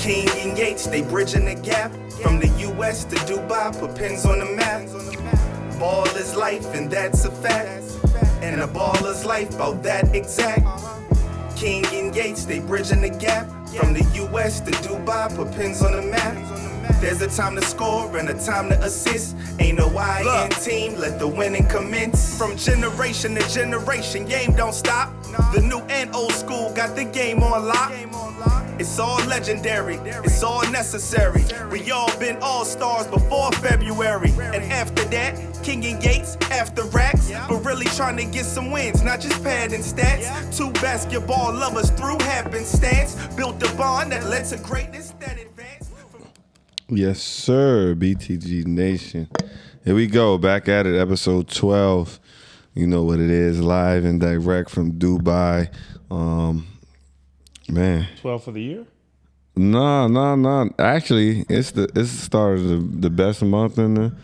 King and Yates, they bridging the gap. From the US to Dubai, put pins on the map. Ball is life, and that's a fact. And a baller's life, about that exact. King and Yates, they bridging the gap. From the US to Dubai, put pins on the map. There's a time to score and a time to assist. Ain't no I in team, let the winning commence. From generation to generation, game don't stop. The new and old school got the game on lock. It's all legendary, it's all necessary. We all been all-stars before February. And after that, King and Yates, after racks. But really trying to get some wins, not just padding stats. Two basketball lovers through happenstance. Built a bond that led to greatness that advanced. Yes, sir, BTG Nation. Here we go, back at it, episode 12. You know what it is, live and direct from Dubai. Man. 12 for the year? No. Actually, it's the start of the best month on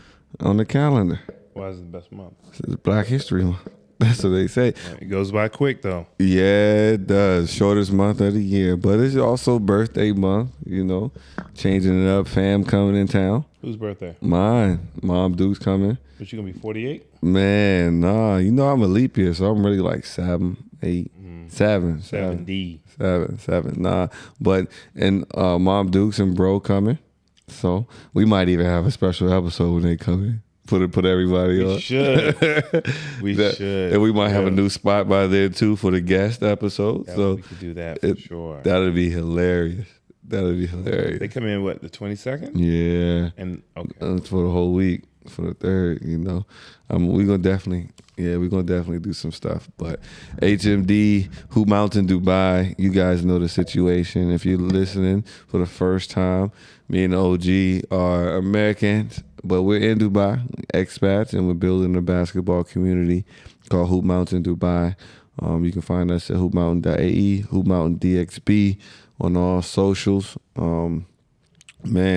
the calendar. Why is it the best month? It's Black History Month. That's what they say. It goes by quick, though. Yeah, it does. Shortest month of the year. But it's also birthday month, you know. Changing it up. Fam coming in town. Whose birthday? Mine. Mom Duke's coming. But you going to be 48? Man, nah. You know I'm a leap year, so I'm really like 7, 8, 7. 7D. 7. Nah. But, and Mom Duke's and bro coming. So we might even have a special episode when they come in. Put everybody on. We should. should. And we might have a new spot by there too for the guest episode. Yeah, so we could do that for sure. That'd be hilarious. They come in what, the 22nd? Yeah. And okay. For the whole week, for the 3rd, you know. We're gonna definitely do some stuff. But HMD, Hoop Mountain Dubai, you guys know the situation. If you're listening for the first time, me and OG are Americans, but we're in Dubai, expats, and we're building a basketball community called Hoop Mountain Dubai. You can find us at hoopmountain.ae, Hoop Mountain DXB on all socials. Man,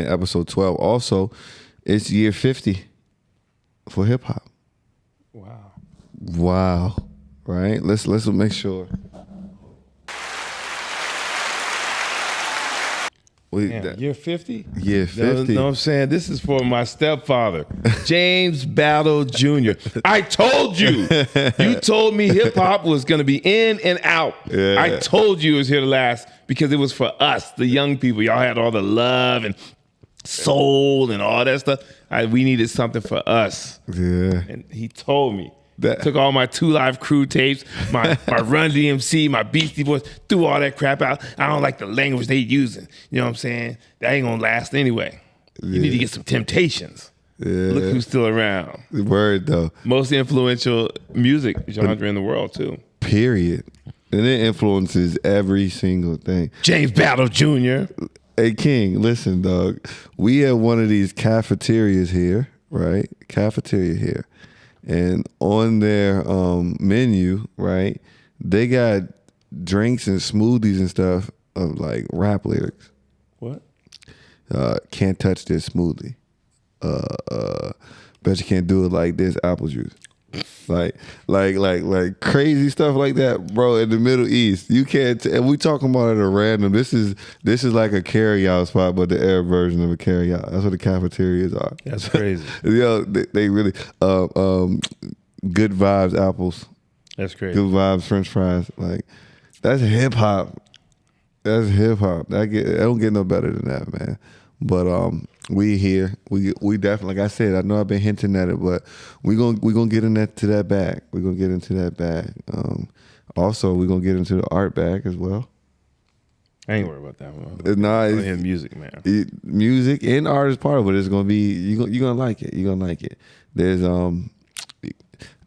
episode 12. Also, it's year 50 for hip hop. Wow. Right? Let's make sure. Year 50? Year 50. You know what I'm saying? This is for my stepfather, James Battle Jr. I told you. You told me hip hop was going to be in and out. Yeah. I told you it was here to last because it was for us, the young people. Y'all had all the love and soul and all that stuff. We needed something for us. Yeah. And he told me. Took all my 2 Live Crew tapes, my Run DMC, my Beastie Boys, threw all that crap out. I don't like the language they using. You know what I'm saying? That ain't gonna last anyway. You need to get some Temptations. Yeah. Look who's still around. Word though. Most influential music genre in the world too. Period. And it influences every single thing. James Battle Jr. Hey King, listen, dog. We have one of these cafeterias here, right? Cafeteria here. And on their menu, right, they got drinks and smoothies and stuff of like rap lyrics. What? Can't touch this smoothie. Bet you can't do it like this, apple juice. Like crazy stuff like that, bro. In the Middle East, you can't. And we talking about it at random. This is like a carry-out spot, but the Arab version of a carry-out. That's what the cafeterias are. That's crazy. Yo, they really good vibes apples. That's crazy. Good vibes French fries. Like that's hip hop. That's hip hop. That don't get no better than that, man. But we here. We definitely, like I said, I know I've been hinting at it, but we gonna get into that bag. We're gonna get into that bag. Also, we're gonna get into the art bag as well. I ain't worried about that one. Nah, it's music, man. Music and art is part of it. It's gonna be you're gonna like it. You're gonna like it. There's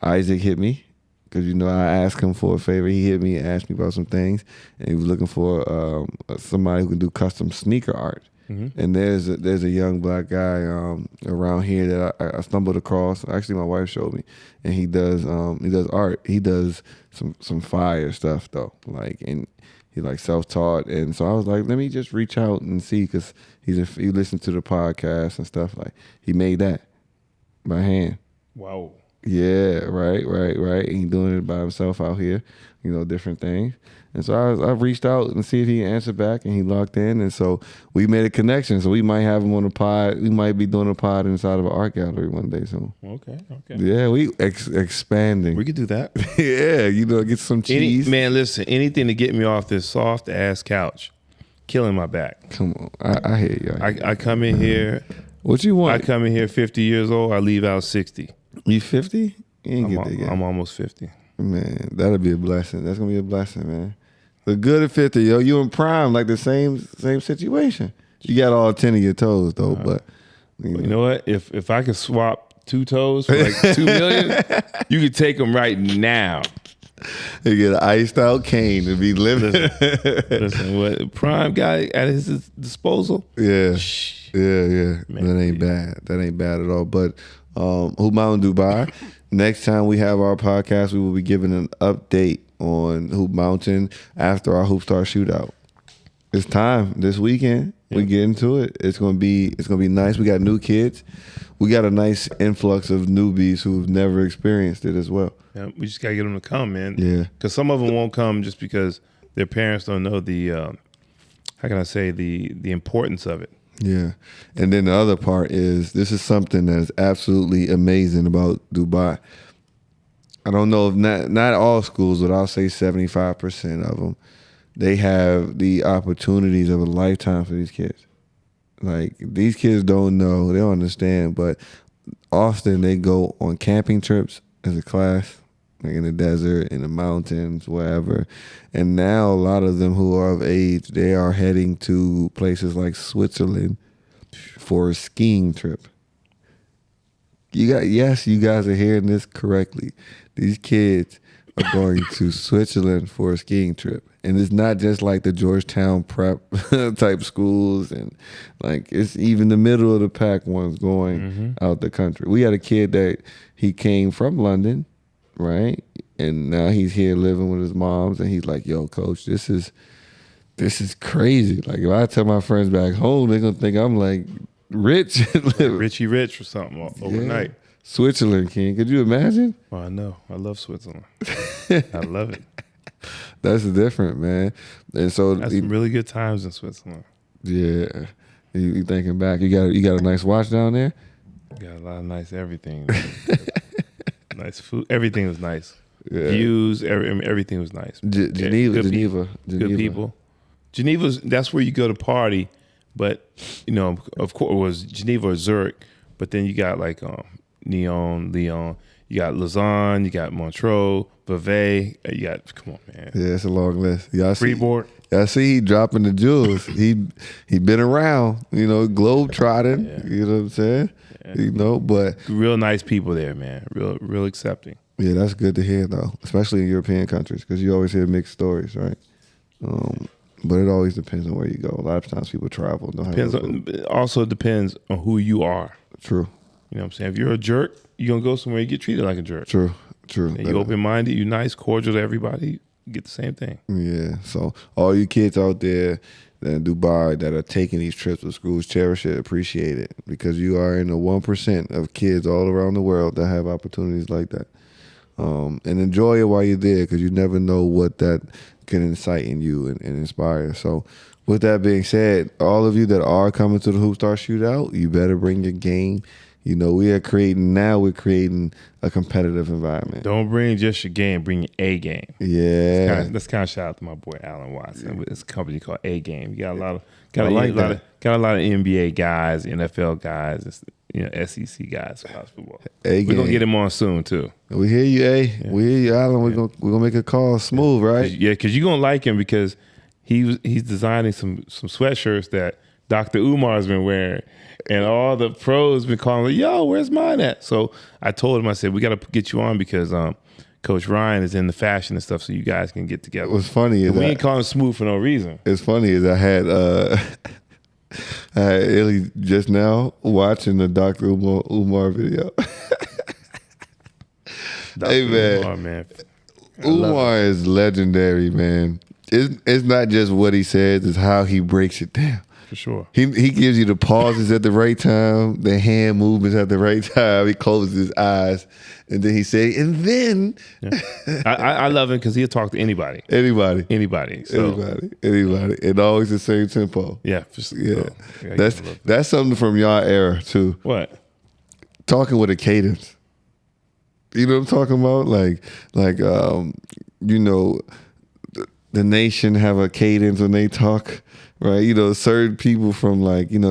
Isaac hit me because you know I asked him for a favor. He hit me and asked me about some things, and he was looking for somebody who can do custom sneaker art. Mm-hmm. And there's a young black guy around here that I stumbled across. Actually, my wife showed me, and he does art. He does some fire stuff though, and he like self-taught. And so I was like, let me just reach out and see, because he listened to the podcast and stuff. Like he made that by hand. Wow. Yeah, right. And he doing it by himself out here, different things. And so I reached out and see if he can answer back, and he locked in. And so we made a connection. So we might have him on a pod. We might be doing a pod inside of an art gallery one day soon. Okay. Yeah, we expanding. We could do that. Yeah, get some cheese. Man, listen, anything to get me off this soft ass couch, killing my back. Come on, I hear you. I come in here. What you want? I come in here 50 years old. I leave out 60. You 50? You ain't get there yet. I'm almost 50. Man, that'll be a blessing. That's gonna be a blessing, man. Look good at 50, yo. You in prime, like the same situation. You got all 10 of your toes though, but you know what? If I could swap 2 toes for like $2 million, you could take them right now. You get an iced out cane to be living. Listen, what prime guy at his disposal? Yeah. Man, that ain't bad at all. But Hoop Mountain Dubai. Next time we have our podcast, we will be giving an update on Hoop Mountain after our Hoop Star shootout. It's time this weekend. Yep. We get into it. It's gonna be nice. We got new kids. We got a nice influx of newbies who've never experienced it as well. Yeah, we just gotta get them to come, man. Yeah, because some of them won't come just because their parents don't know the how can I say the importance of it. Yeah. And then the other part is this is something that is absolutely amazing about Dubai. I don't know if not all schools, but I'll say 75% of them, they have the opportunities of a lifetime for these kids. Like, these kids don't know, they don't understand, but often they go on camping trips as a class, like in the desert, in the mountains, wherever. And now a lot of them who are of age, they are heading to places like Switzerland for a skiing trip. Yes, you guys are hearing this correctly. These kids are going to Switzerland for a skiing trip. And it's not just like the Georgetown prep type schools, and like it's even the middle of the pack ones going out the country. We had a kid that he came from London, right? And now he's here living with his moms, and he's like, yo, coach, this is crazy. Like, if I tell my friends back home, they're gonna think I'm like rich. Richie Rich or something overnight. Yeah. Switzerland, King. Could you imagine? Oh, I know. I love Switzerland. I love it. That's different, man. And so that's some really good times in Switzerland. Yeah. You thinking back, you got a nice watch down there? Got a lot of nice everything. Nice food. Everything was nice. Yeah. Views, everything was nice. Geneva. Good people. Geneva's, that's where you go to party, but of course it was Geneva or Zurich, but then you got like Lyon, you got Lausanne, you got Montreux, Vevey, you got, come on, man. Yeah, it's a long list. Freeport. I see he dropping the jewels. he been around, globe trotting, you know what I'm saying? Yeah. But real nice people there, man. Real accepting. Yeah, that's good to hear though, especially in European countries, because you always hear mixed stories, right? But it always depends on where you go. A lot of times people travel. Also depends on who you are. True. You know what I'm saying? If you're a jerk, you're going to go somewhere, you get treated like a jerk. True. And you open-minded, you nice, cordial to everybody, you get the same thing. Yeah. So all you kids out there in Dubai that are taking these trips with schools, cherish it, appreciate it, because you are in the 1% of kids all around the world that have opportunities like that. And enjoy it while you're there, because you never know what that can incite in you and inspire. So with that being said, all of you that are coming to the Hoop Star Shootout, you better bring your game. We're creating a competitive environment. Don't bring just your game, bring your A game. Yeah. Let's kind of shout out to my boy Alan Watson with his company called A Game. You got a lot of NBA guys, NFL guys, SEC guys. We're gonna get him on soon too. We hear you, A. Yeah. We hear you, Alan. We're gonna make a call smooth, right? Yeah, because you're gonna like him, because he's designing some sweatshirts that Dr. Umar's been wearing, and all the pros been calling like, yo, where's mine at? So I told him, I said, we got to get you on, because Coach Ryan is in the fashion and stuff, so you guys can get together. What's funny is we ain't calling Smooth for no reason. It's funny is I had Illy just now watching the Dr. Umar video. Hey, man. Umar, man. Umar is legendary, man. it's not just what he says, it's how he breaks it down. For sure. He gives you the pauses at the right time, the hand movements at the right time. He closes his eyes, and then he say, and then I love him because he'll talk to anybody. So. Anybody, and always the same tempo. Yeah, yeah. That's something from y'all era too. What? Talking with a cadence. You know what I'm talking about? The Nation have a cadence when they talk. Right, certain people from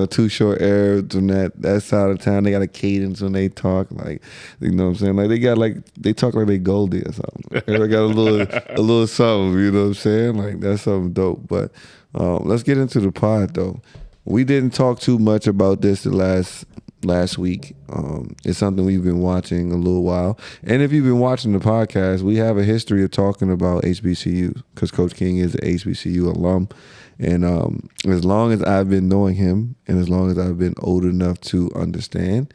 Too Short Arabs from that side of town, they got a cadence when they talk. Like, you know what I'm saying? Like they talk like they Goldie or something. They got a little something. You know what I'm saying? Like that's something dope. But let's get into the pod though. We didn't talk too much about this the last week. It's something we've been watching a little while. And if you've been watching the podcast, we have a history of talking about HBCUs because Coach King is an HBCU alum. And as long as I've been knowing him and as long as I've been old enough to understand,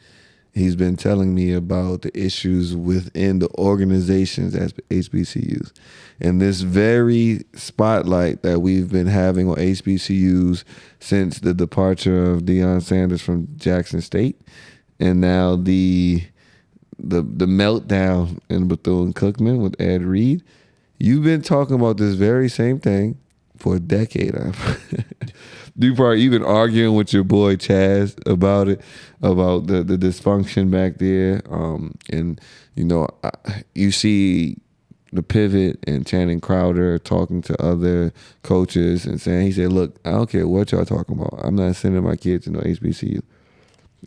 he's been telling me about the issues within the organizations as HBCUs. And this very spotlight that we've been having on HBCUs since the departure of Deion Sanders from Jackson State, and now the meltdown in Bethune-Cookman with Ed Reed, you've been talking about this very same thing for a decade. You've been arguing with your boy Chaz about it, about the dysfunction back there. You see the pivot and Channing Crowder talking to other coaches and saying, he said, look, I don't care what y'all talking about. I'm not sending my kids to no HBCU.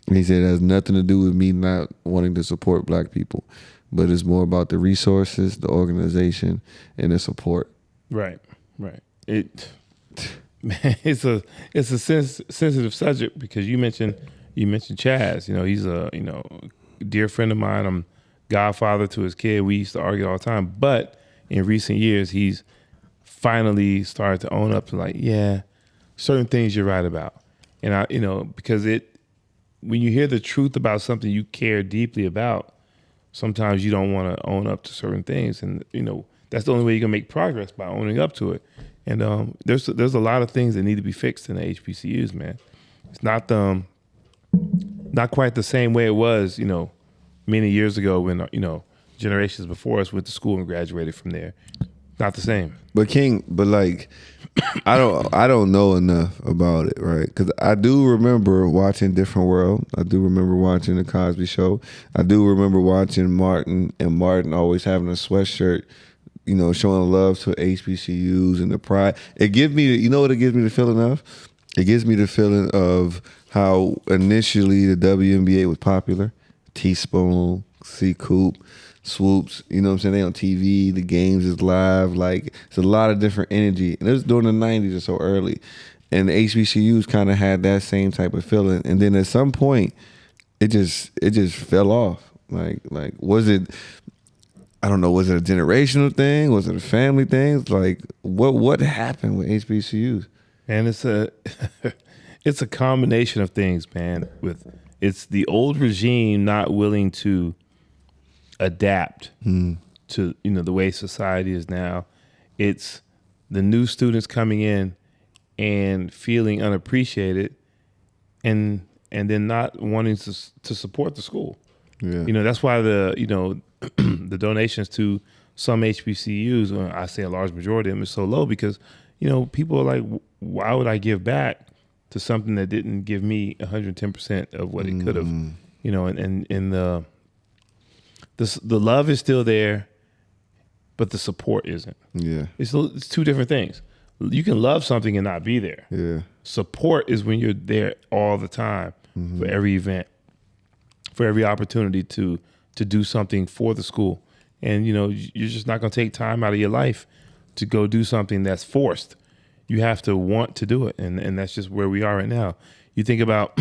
And he said it has nothing to do with me not wanting to support black people, but it's more about the resources, the organization, and the support. Right. It's a sensitive subject because you mentioned Chaz. He's a dear friend of mine. I'm godfather to his kid. We used to argue all the time, but in recent years he's finally started to own up to certain things you're right about. And because when you hear the truth about something you care deeply about, sometimes you don't want to own up to certain things, and that's the only way you're gonna make progress, by owning up to it. And there's a lot of things that need to be fixed in the HBCUs, man. It's not quite the same way it was, many years ago when generations before us went to school and graduated from there. Not the same. But King, I don't know enough about it, right? Because I do remember watching Different World. I do remember watching The Cosby Show. I do remember watching Martin always having a sweatshirt, showing love to HBCUs and the pride. It gives me, what it gives me the feeling of? It gives me the feeling of how initially the WNBA was popular. Teaspoon, C Coop, Swoops, you know what I'm saying? They on TV, the games is live. Like, it's a lot of different energy. And it was during the 90s or so early. And the HBCUs kind of had that same type of feeling. And then at some point, it just fell off. Like was it, I don't know, was it a generational thing? Was it a family thing? It's like, what happened with HBCUs? And it's a combination of things, man. It's the old regime not willing to adapt to the way society is now. It's the new students coming in and feeling unappreciated, and then not wanting to support the school. Yeah. That's why the the donations to some HBCUs, or I say a large majority of them, is so low because people are like, why would I give back to something that didn't give me 110% of what it could have? And the love is still there, but the support isn't. Yeah, it's two different things. You can love something and not be there. Yeah, support is when you're there all the time for every event, for every opportunity to do something for the school. And you're just not going to take time out of your life to go do something that's forced. You have to want to do it, and that's just where we are right now. You think about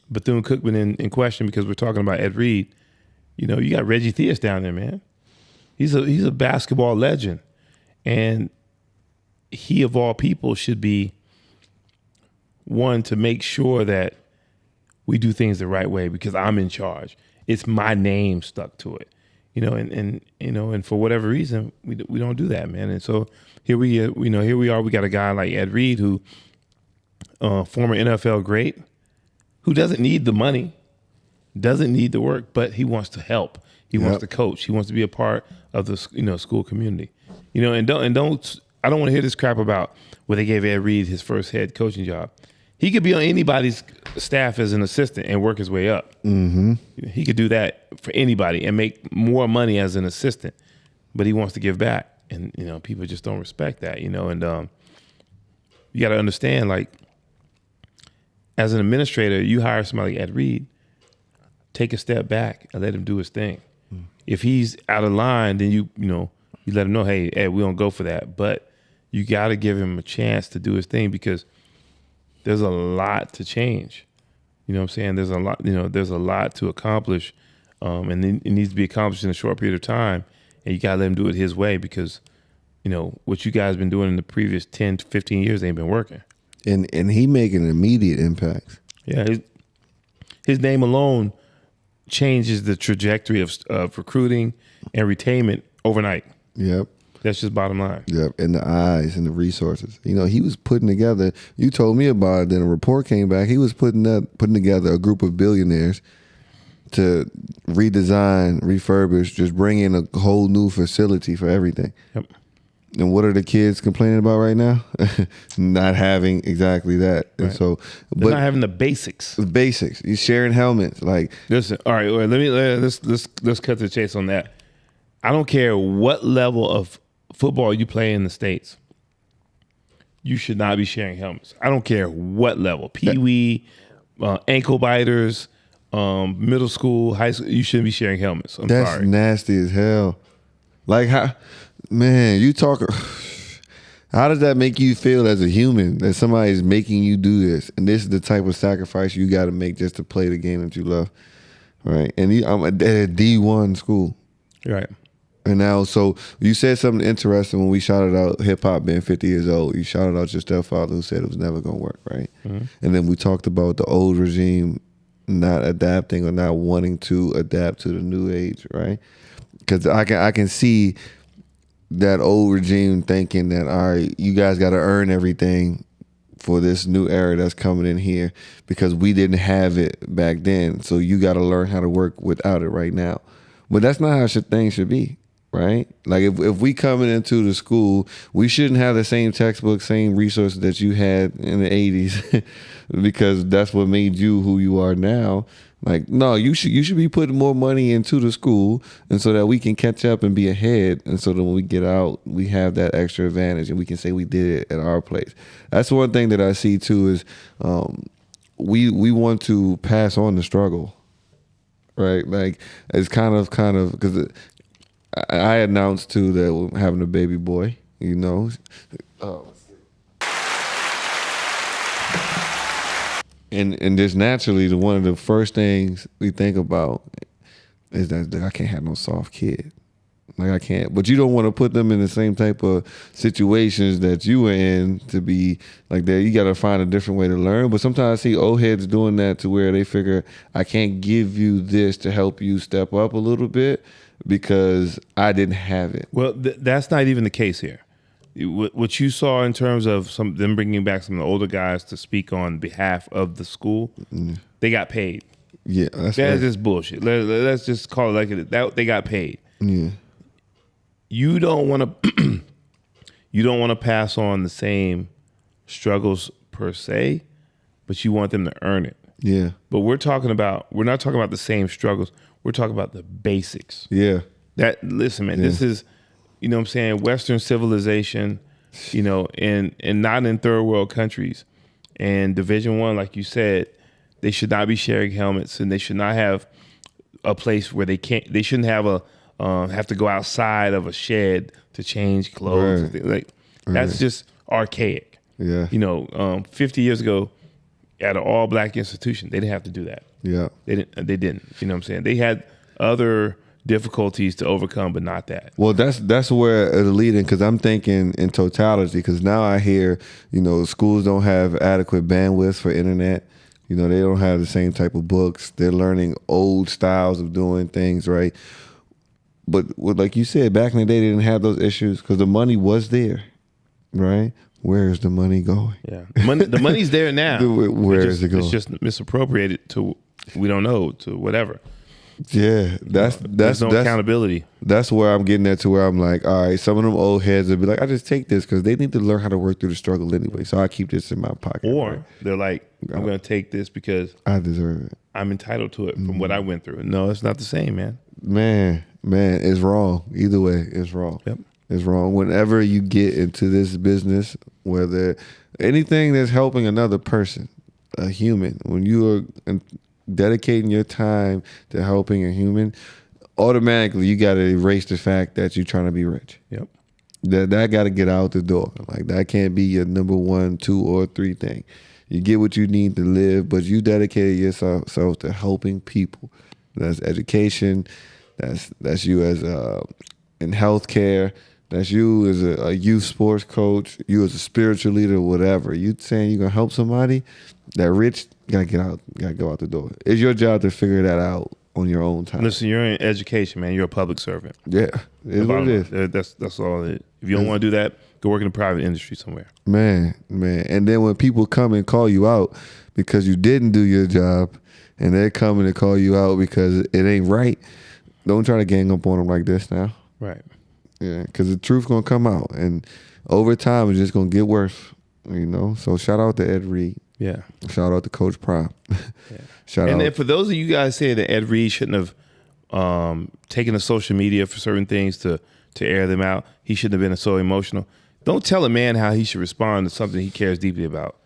Bethune-Cookman in question, because we're talking about Ed Reed. You got Reggie Theus down there, man. He's a basketball legend, and he of all people should be one to make sure that we do things the right way, because I'm in charge. It's my name stuck to it. and for whatever reason, we don't do that, man. And so here we are. We got a guy like Ed Reed, who former NFL great, who doesn't need the money, doesn't need the work, but he wants to help. He wants to coach. He wants to be a part of the school community. And don't I don't want to hear this crap about where they gave Ed Reed his first head coaching job. He could be on anybody's staff as an assistant and work his way up. Mm-hmm. He could do that for anybody and make more money as an assistant, but he wants to give back, and people just don't respect that. And you got to understand, like, as an administrator, you hire somebody like Ed Reed, take a step back and let him do his thing. Mm. If he's out of line, then you let him know, hey, Ed, we don't go for that. But you got to give him a chance to do his thing, because there's a lot to change. You know what I'm saying? There's a lot to accomplish, and it needs to be accomplished in a short period of time. And you got to let him do it his way, because, what you guys been doing in the previous 10 to 15 years ain't been working. And he making immediate impacts. Yeah, his name alone changes the trajectory of recruiting and retainment overnight. Yep. That's just bottom line. Yep, and the eyes and the resources. He was putting together, you told me about it, then a report came back, he was putting together a group of billionaires to redesign, refurbish, just bring in a whole new facility for everything. Yep. And what are the kids complaining about right now? Not having exactly that. Right. And so, they're not having the basics. The basics. You're sharing helmets. Like, listen, all right, let's cut to the chase on that. I don't care what level of football you play in the States, you should not be sharing helmets. I don't care what level. Pee-wee, ankle biters, middle school, high school, you shouldn't be sharing helmets. That's sorry. Nasty as hell. Like, how, man, how does that make you feel as a human, that somebody's making you do this? And this is the type of sacrifice you got to make just to play the game that you love, right? And I'm at a D1 school. Right. And now, so you said something interesting when we shouted out hip-hop being 50 years old. You shouted out your stepfather who said it was never going to work, right? Mm-hmm. And then we talked about the old regime not adapting or not wanting to adapt to the new age, right? Because I can see that old regime thinking that, all right, you guys got to earn everything for this new era that's coming in here, because we didn't have it back then. So you got to learn how to work without it right now. But that's not how things should be, right? Like, if we coming into the school, we shouldn't have the same textbook, same resources that you had in the 80s because that's what made you who you are now. Like, no, you should be putting more money into the school, and so that we can catch up and be ahead, and so that when we get out, we have that extra advantage and we can say we did it at our place. That's one thing that I see too, is we want to pass on the struggle, right? Like, it's kind of because I announced too that we're having a baby boy, And just naturally, one of the first things we think about is that I can't have no soft kid. Like, I can't. But you don't want to put them in the same type of situations that you were in to be like that. You got to find a different way to learn. But sometimes I see old heads doing that to where they figure, I can't give you this to help you step up a little bit because I didn't have it. Well, that's not even the case here. What you saw in terms of them bringing back some of the older guys to speak on behalf of the school, they got paid. Yeah, that's just bullshit. Let's just call it like it. That they got paid. Yeah. You don't want to pass on the same struggles per se, but you want them to earn it. Yeah. But we're not talking about the same struggles. We're talking about the basics. Yeah. Listen, man, this is, you know what I'm saying, Western civilization, and not in third world countries. And Division I, like you said, they should not be sharing helmets, and they should not have a place where they shouldn't have to go outside of a shed to change clothes. Right. And things. That's just archaic. Yeah. 50 years ago, at an all black institution, they didn't have to do that. Yeah. They didn't. You know what I'm saying? They had other difficulties to overcome, but not that. Well, that's where it'll lead in, because I'm thinking in totality, because now I hear, schools don't have adequate bandwidth for internet. They don't have the same type of books. They're learning old styles of doing things, right? like you said, back in the day, they didn't have those issues because the money was there, right? Where is the money going? Yeah, the money's there now. Where is it going? It's just misappropriated to, we don't know, to whatever. Yeah, there's no accountability. That's where I'm getting at, to where I'm like, all right, some of them old heads will be like, I just take this because they need to learn how to work through the struggle anyway. So I keep this in my pocket. Or right? they're like, I'm going to take this because I deserve it. I'm entitled to it from what I went through. No, it's not the same, man. Man, it's wrong. Either way, it's wrong. Yep. It's wrong. Whenever you get into this business, whether anything that's helping another person, a human, when you are dedicating your time to helping a human, automatically you got to erase the fact that you're trying to be rich. Yep. That got to get out the door. Like, that can't be your number 1, 2, or 3 thing. You get what you need to live, but you dedicated yourself to helping people. That's education. That's you as in healthcare. That's you as a youth sports coach. You as a spiritual leader, whatever. You saying you're gonna help somebody, that rich, gotta go out the door. It's your job to figure that out on your own time. Listen, you're in education, man. You're a public servant. Yeah, it's what it is. That's all it is. If you don't want to do that, go work in the private industry somewhere. Man. And then when people come and call you out because you didn't do your job, and they're coming to call you out because it ain't right, don't try to gang up on them like this now. Right. Yeah, because the truth gonna come out, and over time it's just gonna get worse. So shout out to Ed Reed. Yeah. Shout out to Coach Prime. Yeah. Shout out. And then for those of you guys say that Ed Reed shouldn't have taken to social media for certain things to air them out, he shouldn't have been so emotional. Don't tell a man how he should respond to something he cares deeply about.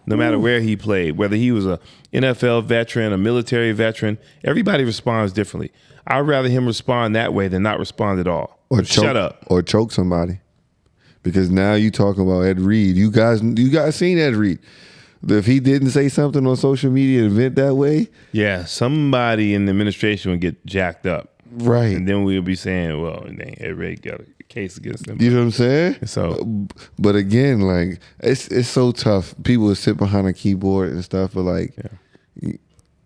No matter where he played, whether he was a NFL veteran, a military veteran, everybody responds differently. I'd rather him respond that way than not respond at all. Or shut up. Or choke somebody. Because now you talking about Ed Reed. You guys seen Ed Reed. If he didn't say something on social media and vent that way. Yeah, somebody in the administration would get jacked up. Right. And then we'll be saying, well, Ed Reed got a case against him. You know what I'm saying? So, but again, like, it's so tough. People will sit behind a keyboard and stuff, but like,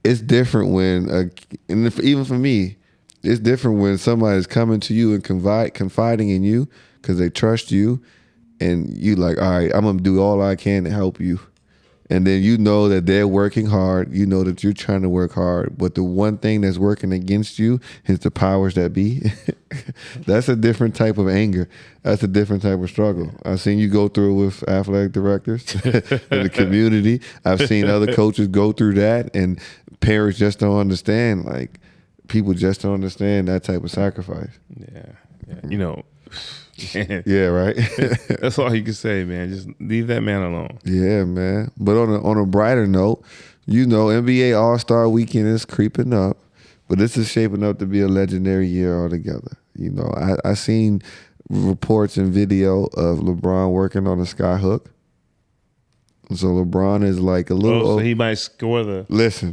it's different when, even for me, it's different when somebody's coming to you and confiding in you because they trust you, and you like, all right, I'm gonna do all I can to help you. And then you know that they're working hard. You know that you're trying to work hard. But the one thing that's working against you is the powers that be. That's a different type of anger. That's a different type of struggle. I've seen you go through it with athletic directors in the community. I've seen other coaches go through that, and parents just don't understand. Like, people just don't understand that type of sacrifice. Yeah. Yeah, right. That's all you can say, man. Just leave that man alone. Yeah, man. But on a brighter note, NBA All-Star Weekend is creeping up, but this is shaping up to be a legendary year altogether. I seen reports and video of LeBron working on a sky hook. So LeBron is like a little. So he might score the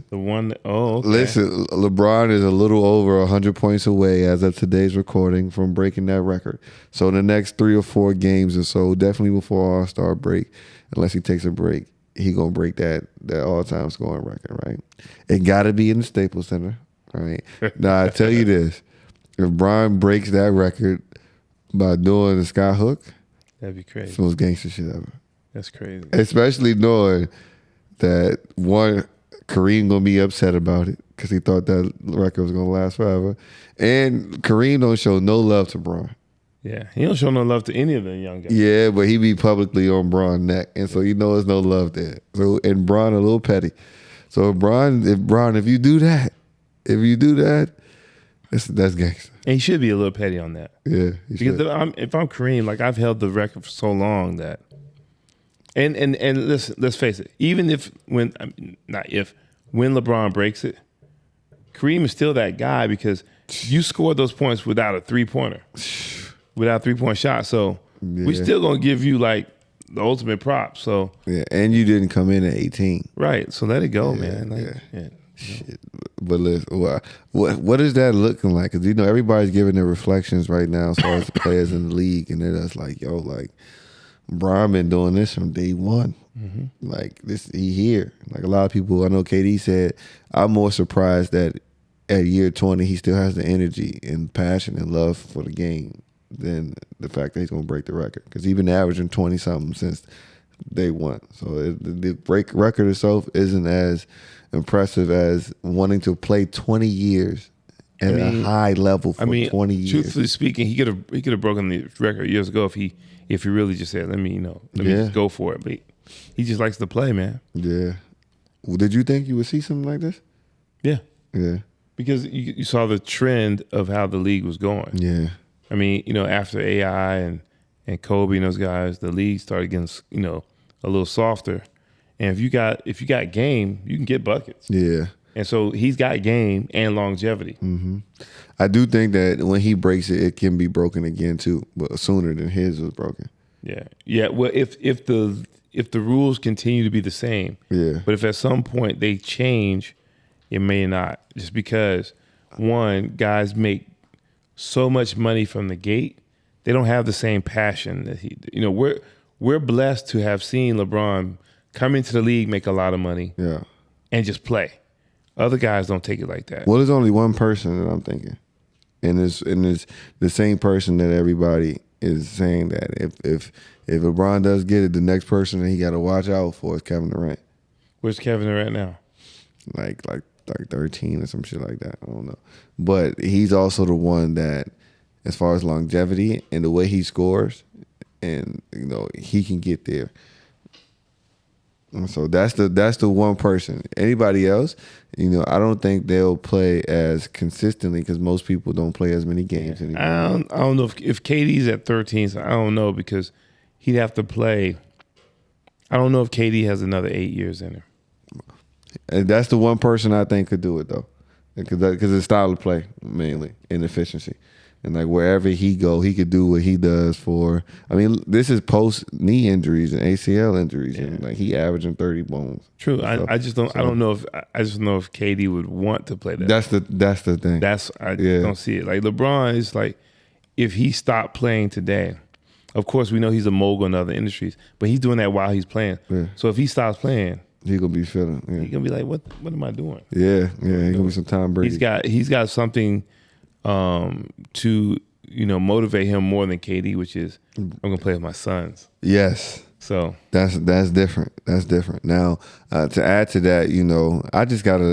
one. Okay. Listen, LeBron is a little over 100 points away as of today's recording from breaking that record. So in the next 3 or 4 games or so, definitely before All-Star break, unless he takes a break, he gonna break that all-time scoring record, right? It got to be in the Staples Center, right? Now I tell you this: if Bron breaks that record by doing the sky hook, that'd be crazy. it's the most gangster shit ever. That's crazy. Especially knowing that, one, Kareem gonna be upset about it because he thought that record was gonna last forever, and Kareem don't show no love to Bron. Yeah, he don't show no love to any of the young guys. Yeah, but he be publicly on Bron's neck, and so there's no love there. So, and Bron a little petty. So if you do that, that's gangster. And he should be a little petty on that. Yeah, because if I'm Kareem, like, I've held the record for so long that. And let's face it. Even when LeBron breaks it, Kareem is still that guy because you scored those points without a 3-pointer, without a 3-point shot. So we still gonna give you like the ultimate prop. So and you didn't come in at 18, right? So let it go, man. Shit. But listen, what is that looking like? Because everybody's giving their reflections right now as far as the players in the league, and they're just like, Bron been doing this from day one. Mm-hmm. Like, this, he here. Like, a lot of people, I know KD said, I'm more surprised that at year 20 he still has the energy and passion and love for the game than the fact that he's going to break the record, because he's been averaging 20 something since day one. So the break record itself isn't as impressive as wanting to play 20 years at a high level for 20 years. Truthfully speaking, he could have broken the record years ago if he really just said, let me just go for it. But he just likes to play, man. Yeah. Well, did you think you would see something like this? Yeah. Yeah. Because you saw the trend of how the league was going. Yeah. I mean, after AI and Kobe and those guys, the league started getting, a little softer. And if you got game, you can get buckets. Yeah. And so he's got game and longevity. Mm-hmm. I do think that when he breaks it, it can be broken again too, but sooner than his was broken. Yeah. Yeah. Well, if the rules continue to be the same, yeah. But if at some point they change, it may not. Just because, one, guys make so much money from the gate, they don't have the same passion that he. We're blessed to have seen LeBron come into the league, make a lot of money, and just play. Other guys don't take it like that. Well, there's only one person that I'm thinking, and it's the same person that everybody is saying that if LeBron does get it, the next person that he got to watch out for is Kevin Durant. Where's Kevin Durant now? Like 13 or some shit like that. I don't know, but he's also the one that, as far as longevity and the way he scores, and he can get there. So that's the one person. Anybody else, I don't think they'll play as consistently because most people don't play as many games anymore. I don't know if KD's at 13. So I don't know, because he'd have to play. I don't know if KD has another 8 years in him. And that's the one person I think could do it though, because his style of play mainly and efficiency. And like wherever he go, he could do what he does for. I mean, this is post knee injuries and ACL injuries, and like he averaging 30 bones. True. I just don't. So, I don't know if I just know if KD would want to play that. That's the thing. I don't see it. Like LeBron is like, if he stopped playing today, of course we know he's a mogul in other industries, but he's doing that while he's playing. Yeah. So if he stops playing, he gonna be feeling. Yeah. He gonna be like, what am I doing? Yeah. He gonna be some Tom Brady. He's got something. To motivate him more than KD, which is I'm gonna play with my sons. Yes. So that's different. That's different. Now, to add to that,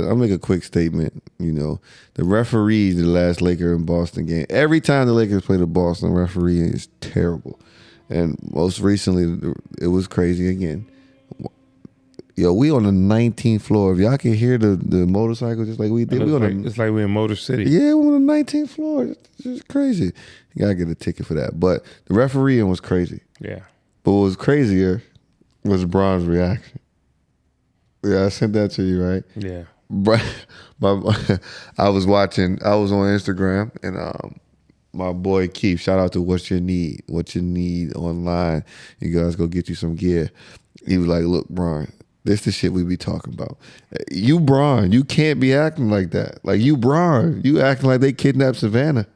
I'll make a quick statement. The referees the last Lakers and Boston game. Every time the Lakers play the Boston, referee is terrible, and most recently it was crazy again. Yo, we on the 19th floor. If y'all can hear the motorcycle just like we did, it's like we're in Motor City. Yeah, we're on the 19th floor. It's just crazy. You gotta get a ticket for that. But the refereeing was crazy. Yeah. But what was crazier was Bron's reaction. Yeah, I sent that to you, right? Yeah. I was on Instagram, and my boy Keith, shout out to What You Need online. You guys go get you some gear. He was like, look, Bron, this the shit we be talking about. You Bron, you can't be acting like that. Like you Bron, you acting like they kidnapped Savannah.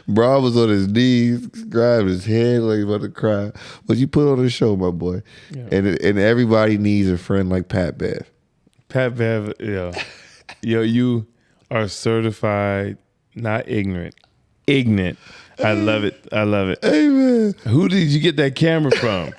Bron was on his knees, grabbing his head like he about to cry. But you put on the show, my boy. Yeah. And everybody needs a friend like Pat Bev. Pat Bev, you are certified, not ignorant. Ignorant. I love it. Amen. Who did you get that camera from?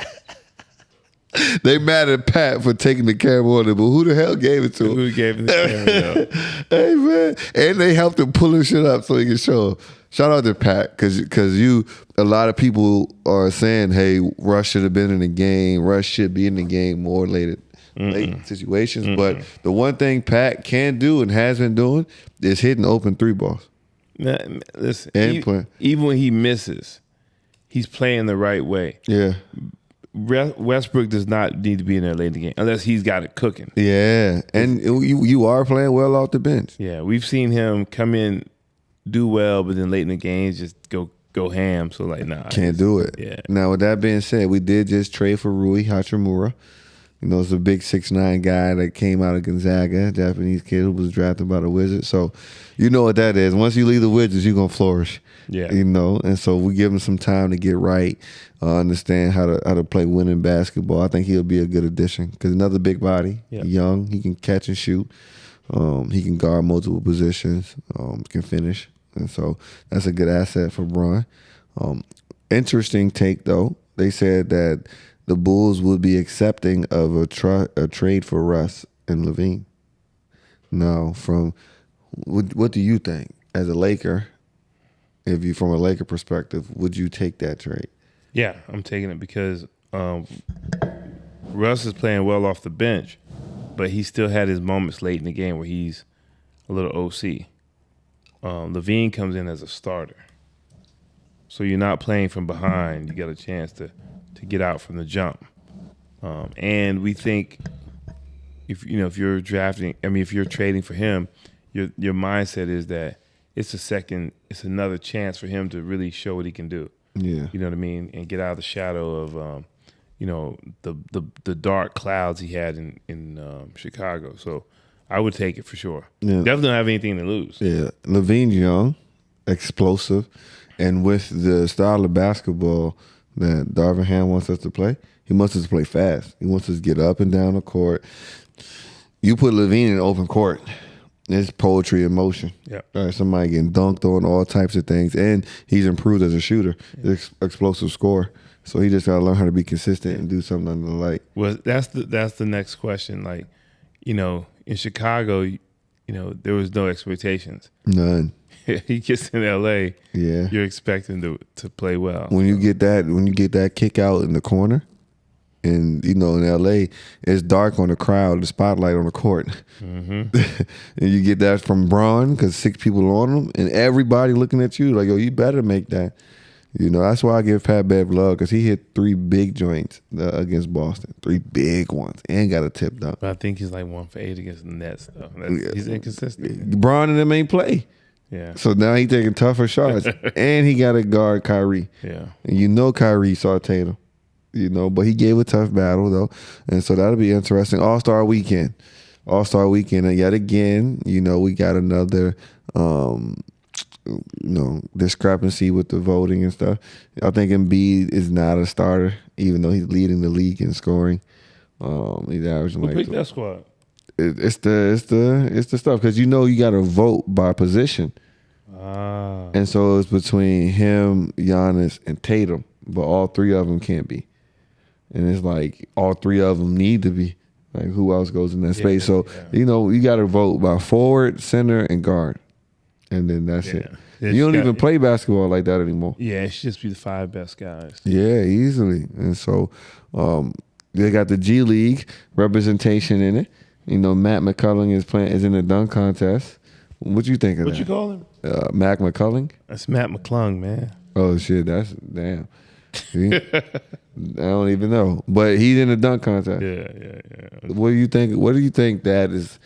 They mad at Pat for taking the camera on it, but who the hell gave it to him? Who gave him the camera? Hey man, and they helped him pull his shit up so he can show him. Shout out to Pat, because a lot of people are saying, hey, Russ should have been in the game. Russ should be in the game more late situations. But the one thing Pat can do and has been doing is hitting open three balls. Now, listen, even when he misses, he's playing the right way. Yeah. Westbrook does not need to be in there late in the game unless he's got it cooking. Yeah, and you are playing well off the bench. Yeah, we've seen him come in, do well, but then late in the game just go ham. So like, nah, can't do it. Yeah. Now with that being said, we did just trade for Rui Hachimura. It's a big 6'9" guy that came out of Gonzaga, Japanese kid who was drafted by the Wizards. So you know what that is. Once you leave the Wizards, you're going to flourish. Yeah. And so we give him some time to get right, understand how to play winning basketball. I think he'll be a good addition because another big body, young, he can catch and shoot. He can guard multiple positions, can finish. And so that's a good asset for Bron. Interesting take, though. They said that the Bulls would be accepting of a trade for Russ and Levine. Now, what do you think? As a Laker, if you from a Laker perspective, would you take that trade? Yeah, I'm taking it because Russ is playing well off the bench, but he still had his moments late in the game where he's a little OC. Levine comes in as a starter. So you're not playing from behind. You got a chance to get out from the jump. And we think if you're trading for him, your mindset is that it's another chance for him to really show what he can do. Yeah. You know what I mean? And get out of the shadow of the dark clouds he had in Chicago. So I would take it for sure. Yeah. Definitely don't have anything to lose. Yeah. Levine's young, explosive, and with the style of basketball that Darvin Ham wants us to play, he wants us to play fast. He wants us to get up and down the court. You put Levine in open court, it's poetry in motion. Yeah. Right, somebody getting dunked on, all types of things. And he's improved as a shooter, explosive scorer. So he just got to learn how to be consistent and do something under the light. Well, that's the next question. Like, in Chicago, there was no expectations. None. He gets in LA. Yeah. You're expecting to play well. When you get that kick out in the corner, and in LA, it's dark on the crowd, the spotlight on the court. Mm-hmm. And you get that from Bron because 6 people on him, and everybody looking at you like, yo, you better make that. That's why I give Pat Bev love, because he hit 3 big joints against Boston, 3 big ones, and got a tip dunk. But I think he's like 1 for 8 against the Nets, though. He's inconsistent. Bron and them ain't play. Yeah. So now he taking tougher shots, and he got to guard Kyrie. Yeah. And Kyrie sauteed him. But he gave a tough battle, though. And so that'll be interesting. All-Star Weekend. And yet again, we got another, discrepancy with the voting and stuff. I think Embiid is not a starter, even though he's leading the league in scoring. He's averaging Who picked that squad? It's the stuff, because you got to vote by position. And so it's between him, Giannis, and Tatum, but all 3 of them can't be. And it's like all 3 of them need to be. Like, who else goes in that space? So, you got to vote by forward, center, and guard. And then that's it. You don't even play basketball like that anymore. Yeah, it should just be the 5 best guys. Yeah, easily. And so they got the G League representation in it. Matt McCullough is in the dunk contest. What you think of that? What you call him? Mac McCullough? That's Matt McClung, man. Oh, shit. That's damn. See? I don't even know. But he's in the dunk contest. Yeah. What do you think? What do you think that is?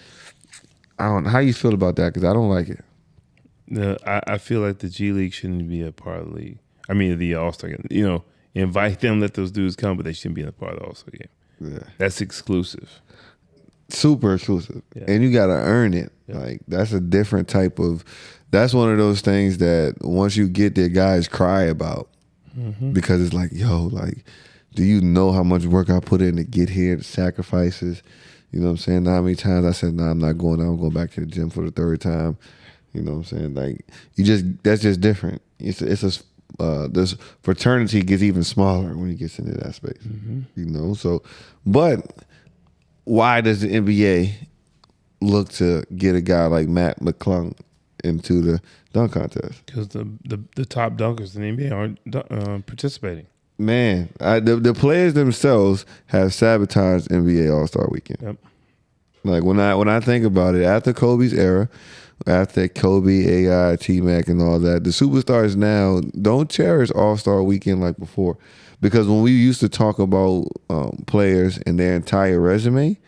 How you feel about that? Because I don't like it. No, I feel like the G League shouldn't be a part of the league. I mean, the All-Star game. Invite them, let those dudes come, but they shouldn't be in a part of the All-Star game. Yeah. That's exclusive. Super exclusive. Yeah. And you got to earn it. Yeah. Like, that's a different type of, that's one of those things that once you get there, guys cry about. Mm-hmm. Because it's like, yo, like, do you know how much work I put in to get here, the sacrifices? You know what I'm saying? How many times I said, I'm not going, I'm going back to the gym for the 3rd time. You know what I'm saying? Like, that's just different. It's this fraternity gets even smaller when he gets into that space. Mm-hmm. So, but why does the NBA look to get a guy like Matt McClung into the dunk contest? Because the top dunkers in the NBA aren't participating. Man, the players themselves have sabotaged NBA All-Star Weekend. Yep. Like, when I think about it, after Kobe's era, after Kobe, AI, T-Mac, and all that, the superstars now don't cherish All-Star Weekend like before. Because when we used to talk about players and their entire resume,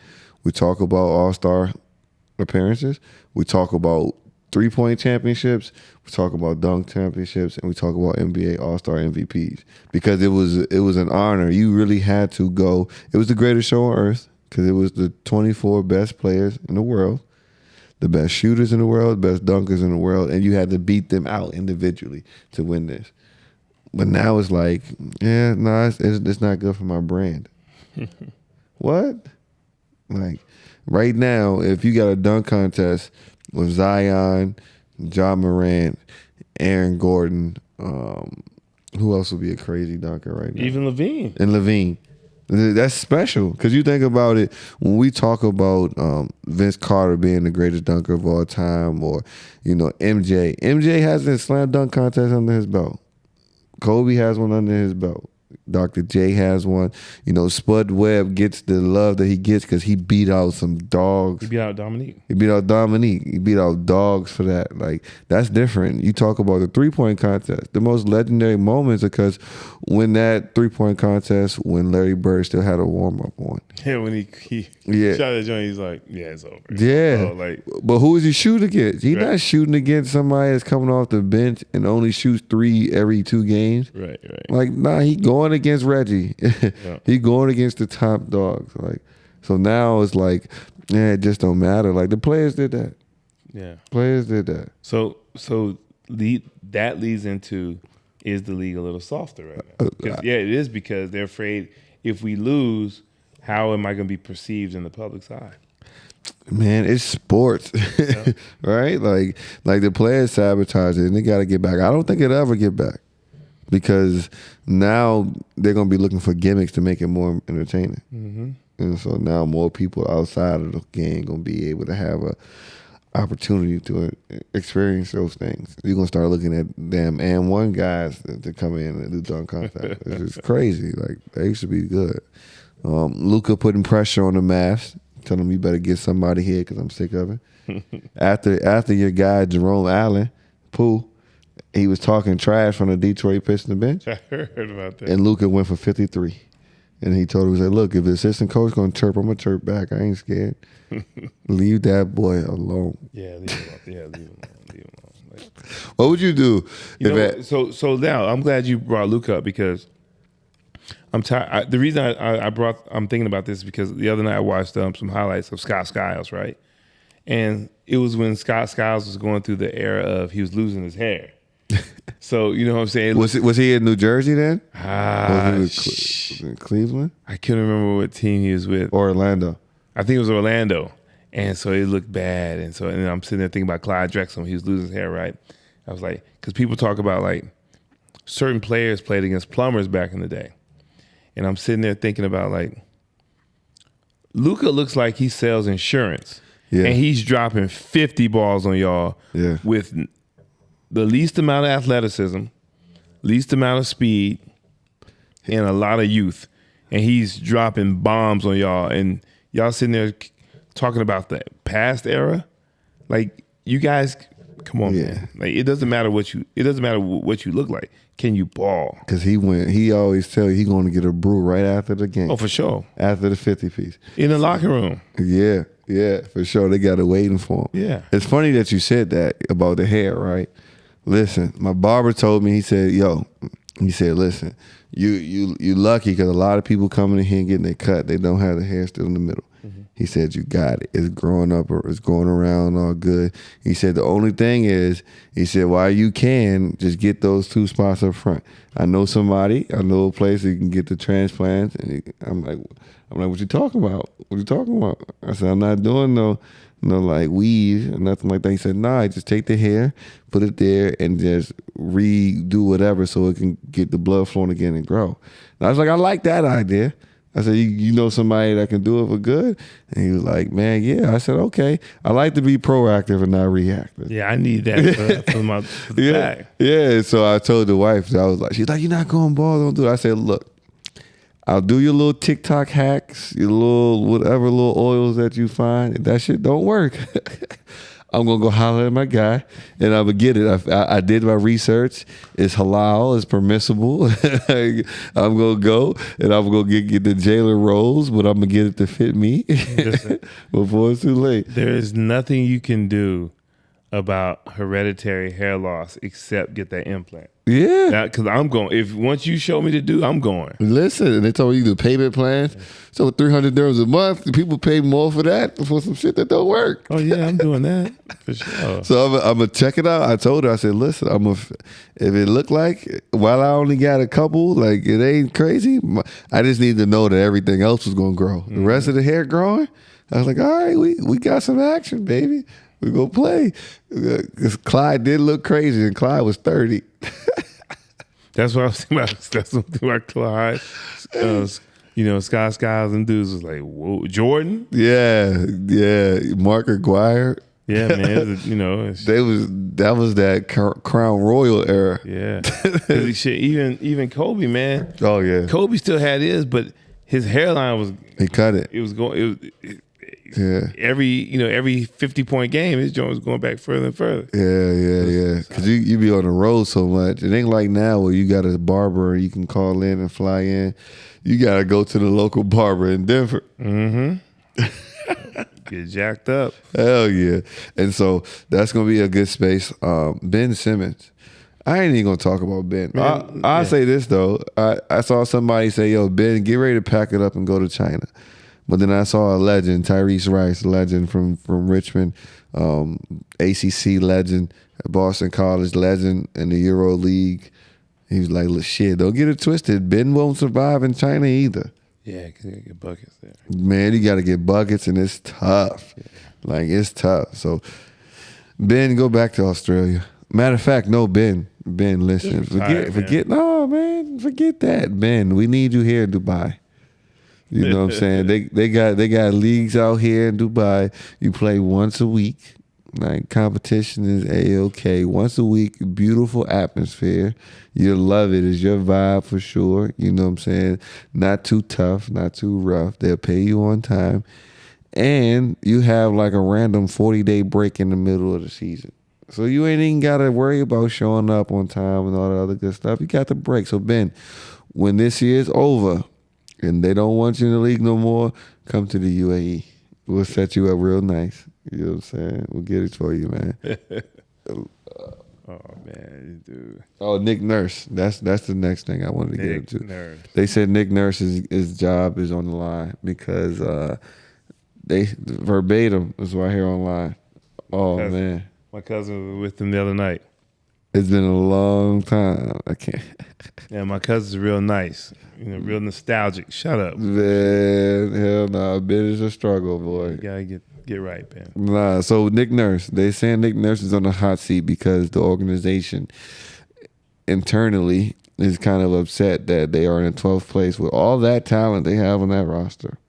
we talk about All-Star appearances, we talk about 3-point championships, we talk about dunk championships, and we talk about NBA All-Star MVPs. Because it was an honor. You really had to go. It was the greatest show on earth because it was the 24 best players in the world, the best shooters in the world, the best dunkers in the world, and you had to beat them out individually to win this. But now it's like, it's not good for my brand. What? Like right now, if you got a dunk contest with Zion, Ja Morant, Aaron Gordon, who else would be a crazy dunker right now? Even Levine. And Levine. That's special because you think about it when we talk about Vince Carter being the greatest dunker of all time, or MJ. MJ has a slam dunk contest under his belt. Kobe has one under his belt. Dr. J has one. Spud Webb gets the love that he gets because he beat out some dogs. He beat out Dominique. He beat out dogs for that. Like, that's different. You talk about the 3-point contest. The most legendary moments are because when that 3-point contest, when Larry Bird still had a warm-up on. Yeah, when he shot that joint, he's like, yeah, it's over. Yeah. But who is he shooting against? He's not shooting against somebody that's coming off the bench and only shoots 3 every 2 games. Right. Like, nah, he going against Reggie. Yeah. He going against the top dogs. Like, so now it's like, it just don't matter. Like, the players did that. Yeah. Players did that. So that leads into, is the league a little softer right now? Yeah, it is, because they're afraid if we lose, how am I going to be perceived in the public's eye? Man, it's sports, right? Like the players sabotage it, and they got to get back. I don't think it'll ever get back, because now they're going to be looking for gimmicks to make it more entertaining. Mm-hmm. And so now more people outside of the game going to be able to have a opportunity to experience those things. You're going to start looking at damn and one guys to come in and do dunk contest. It's crazy. Like, they should be good. Luka putting pressure on the Mavs, telling them you better get somebody here because I'm sick of it. After your guy Jerome Allen, Pooh, he was talking trash from the Detroit Pistons bench. I heard about that. And Luka went for 53. And he told him, he said, look, if the assistant coach going to chirp, I'm going to chirp back. I ain't scared. Leave that boy alone. Yeah, leave him alone. Like, what would you do? So now, I'm glad you brought Luka up, because I'm tired. The reason I'm thinking about this is because the other night I watched some highlights of Scott Skiles, right? And it was when Scott Skiles was going through the era of he was losing his hair. So, you know what I'm saying? Was he in New Jersey then? Was he in Cleveland? I couldn't remember what team he was with. Or Orlando. I think it was Orlando. And so it looked bad. And I'm sitting there thinking about Clyde Drexler when he was losing his hair, right? I was like, because people talk about like certain players played against plumbers back in the day. And I'm sitting there thinking about like, Luka looks like he sells insurance. Yeah. And he's dropping 50 balls on y'all with the least amount of athleticism, least amount of speed, and a lot of youth. And he's dropping bombs on y'all. And y'all sitting there talking about the past era. Like, you guys, come on, man. Like, it doesn't matter what you look like. Can you ball? Because he always tell you he going to get a brew right after the game. Oh, for sure. After the 50 piece. In the locker room. Yeah, for sure. They got it waiting for him. Yeah. It's funny that you said that about the hair, right? Listen, my barber told me, he said, listen, you lucky because a lot of people coming in here and getting their cut, they don't have the hair still in the middle. Mm-hmm. He said, you got it. It's growing up or it's going around all good. He said, the only thing is, he said, while you can, just get those 2 spots up front. I know a place that can get the transplants. And I'm like, what you talking about? What you talking about? I said, I'm not doing no like weave or nothing like that. He said, nah, just take the hair, put it there, and just redo whatever so it can get the blood flowing again and grow. And I was like, I like that idea. I said, you know somebody that can do it for good? And he was like, man, yeah. I said, okay. I like to be proactive and not reactive. Yeah, I need that for the back. Yeah, so I told the wife, I was like, she's like, you're not going bald, don't do it. I said, look, I'll do your little TikTok hacks, your little whatever little oils that you find. If that shit don't work, I'm going to go holler at my guy and I'm going to get it. I did my research. It's halal. It's permissible. I'm going to go and I'm going to get the jailer rolls, but I'm going to get it to fit me before it's too late. There is nothing you can do about hereditary hair loss except get that implant. Yeah. Because I'm going. If once you show me to do, I'm going. Listen, they told you the payment plans. So $300 a month, people pay more for that for some shit that don't work. Oh yeah, I'm doing that for sure. So I'm gonna check it out. I told her, I said, listen, if it look like while I only got a couple, like it ain't crazy. I just need to know that everything else was gonna grow. The rest of the hair growing. I was like, all right, we got some action, baby. We gonna play. Because Clyde did look crazy, and Clyde was 30. That's what I was thinking about. That's what I'm thinking about Clyde. Skies and dudes was like, whoa, Jordan? Yeah. Mark Aguirre. Yeah, man. That was that Crown Royal era. Yeah. Even Kobe, man. Oh yeah. Kobe still had his, but his hairline was. He cut it. It was going. Yeah. Every 50-point game, his joint was going back further and further. Yeah. Because you be on the road so much. It ain't like now where you got a barber and you can call in and fly in. You got to go to the local barber in Denver. Mm-hmm. Get jacked up. Hell yeah. And so that's going to be a good space. Ben Simmons. I ain't even going to talk about Ben. I'll say this, though. I saw somebody say, yo, Ben, get ready to pack it up and go to China. But then I saw a legend, Tyrese Rice, legend from Richmond, ACC legend, Boston College legend in the Euro League. He was like, shit, don't get it twisted. Ben won't survive in China either. Yeah, because you got to get buckets there. Man, you got to get buckets, and it's tough. Yeah. Like, it's tough. So, Ben, go back to Australia. Matter of fact, no, Ben, listen. Forget that. Ben, we need you here in Dubai. You know what I'm saying? They got leagues out here in Dubai. You play once a week. Like, competition is A-OK. Once a week, beautiful atmosphere. You'll love it. It's your vibe for sure. You know what I'm saying? Not too tough, not too rough. They'll pay you on time. And you have like a random 40-day break in the middle of the season. So you ain't even got to worry about showing up on time and all that other good stuff. You got the break. So, Ben, when this year's over, and they don't want you in the league no more, come to the UAE. We'll set you up real nice. You know what I'm saying? We'll get it for you, man. Oh, man, dude. Oh, Nick Nurse. That's the next thing I wanted to get into. Nurse. They said Nick Nurse's his job is on the line because they verbatim is right here online. Oh, man. My cousin was with him the other night. It's been a long time. I can't. Yeah, my cousin's real nice. Real nostalgic. Shut up. Man, hell no. Ben is a struggle, boy. You gotta get right, man. Nah, so Nick Nurse. They saying Nick Nurse is on the hot seat because the organization internally is kind of upset that they are in 12th place with all that talent they have on that roster.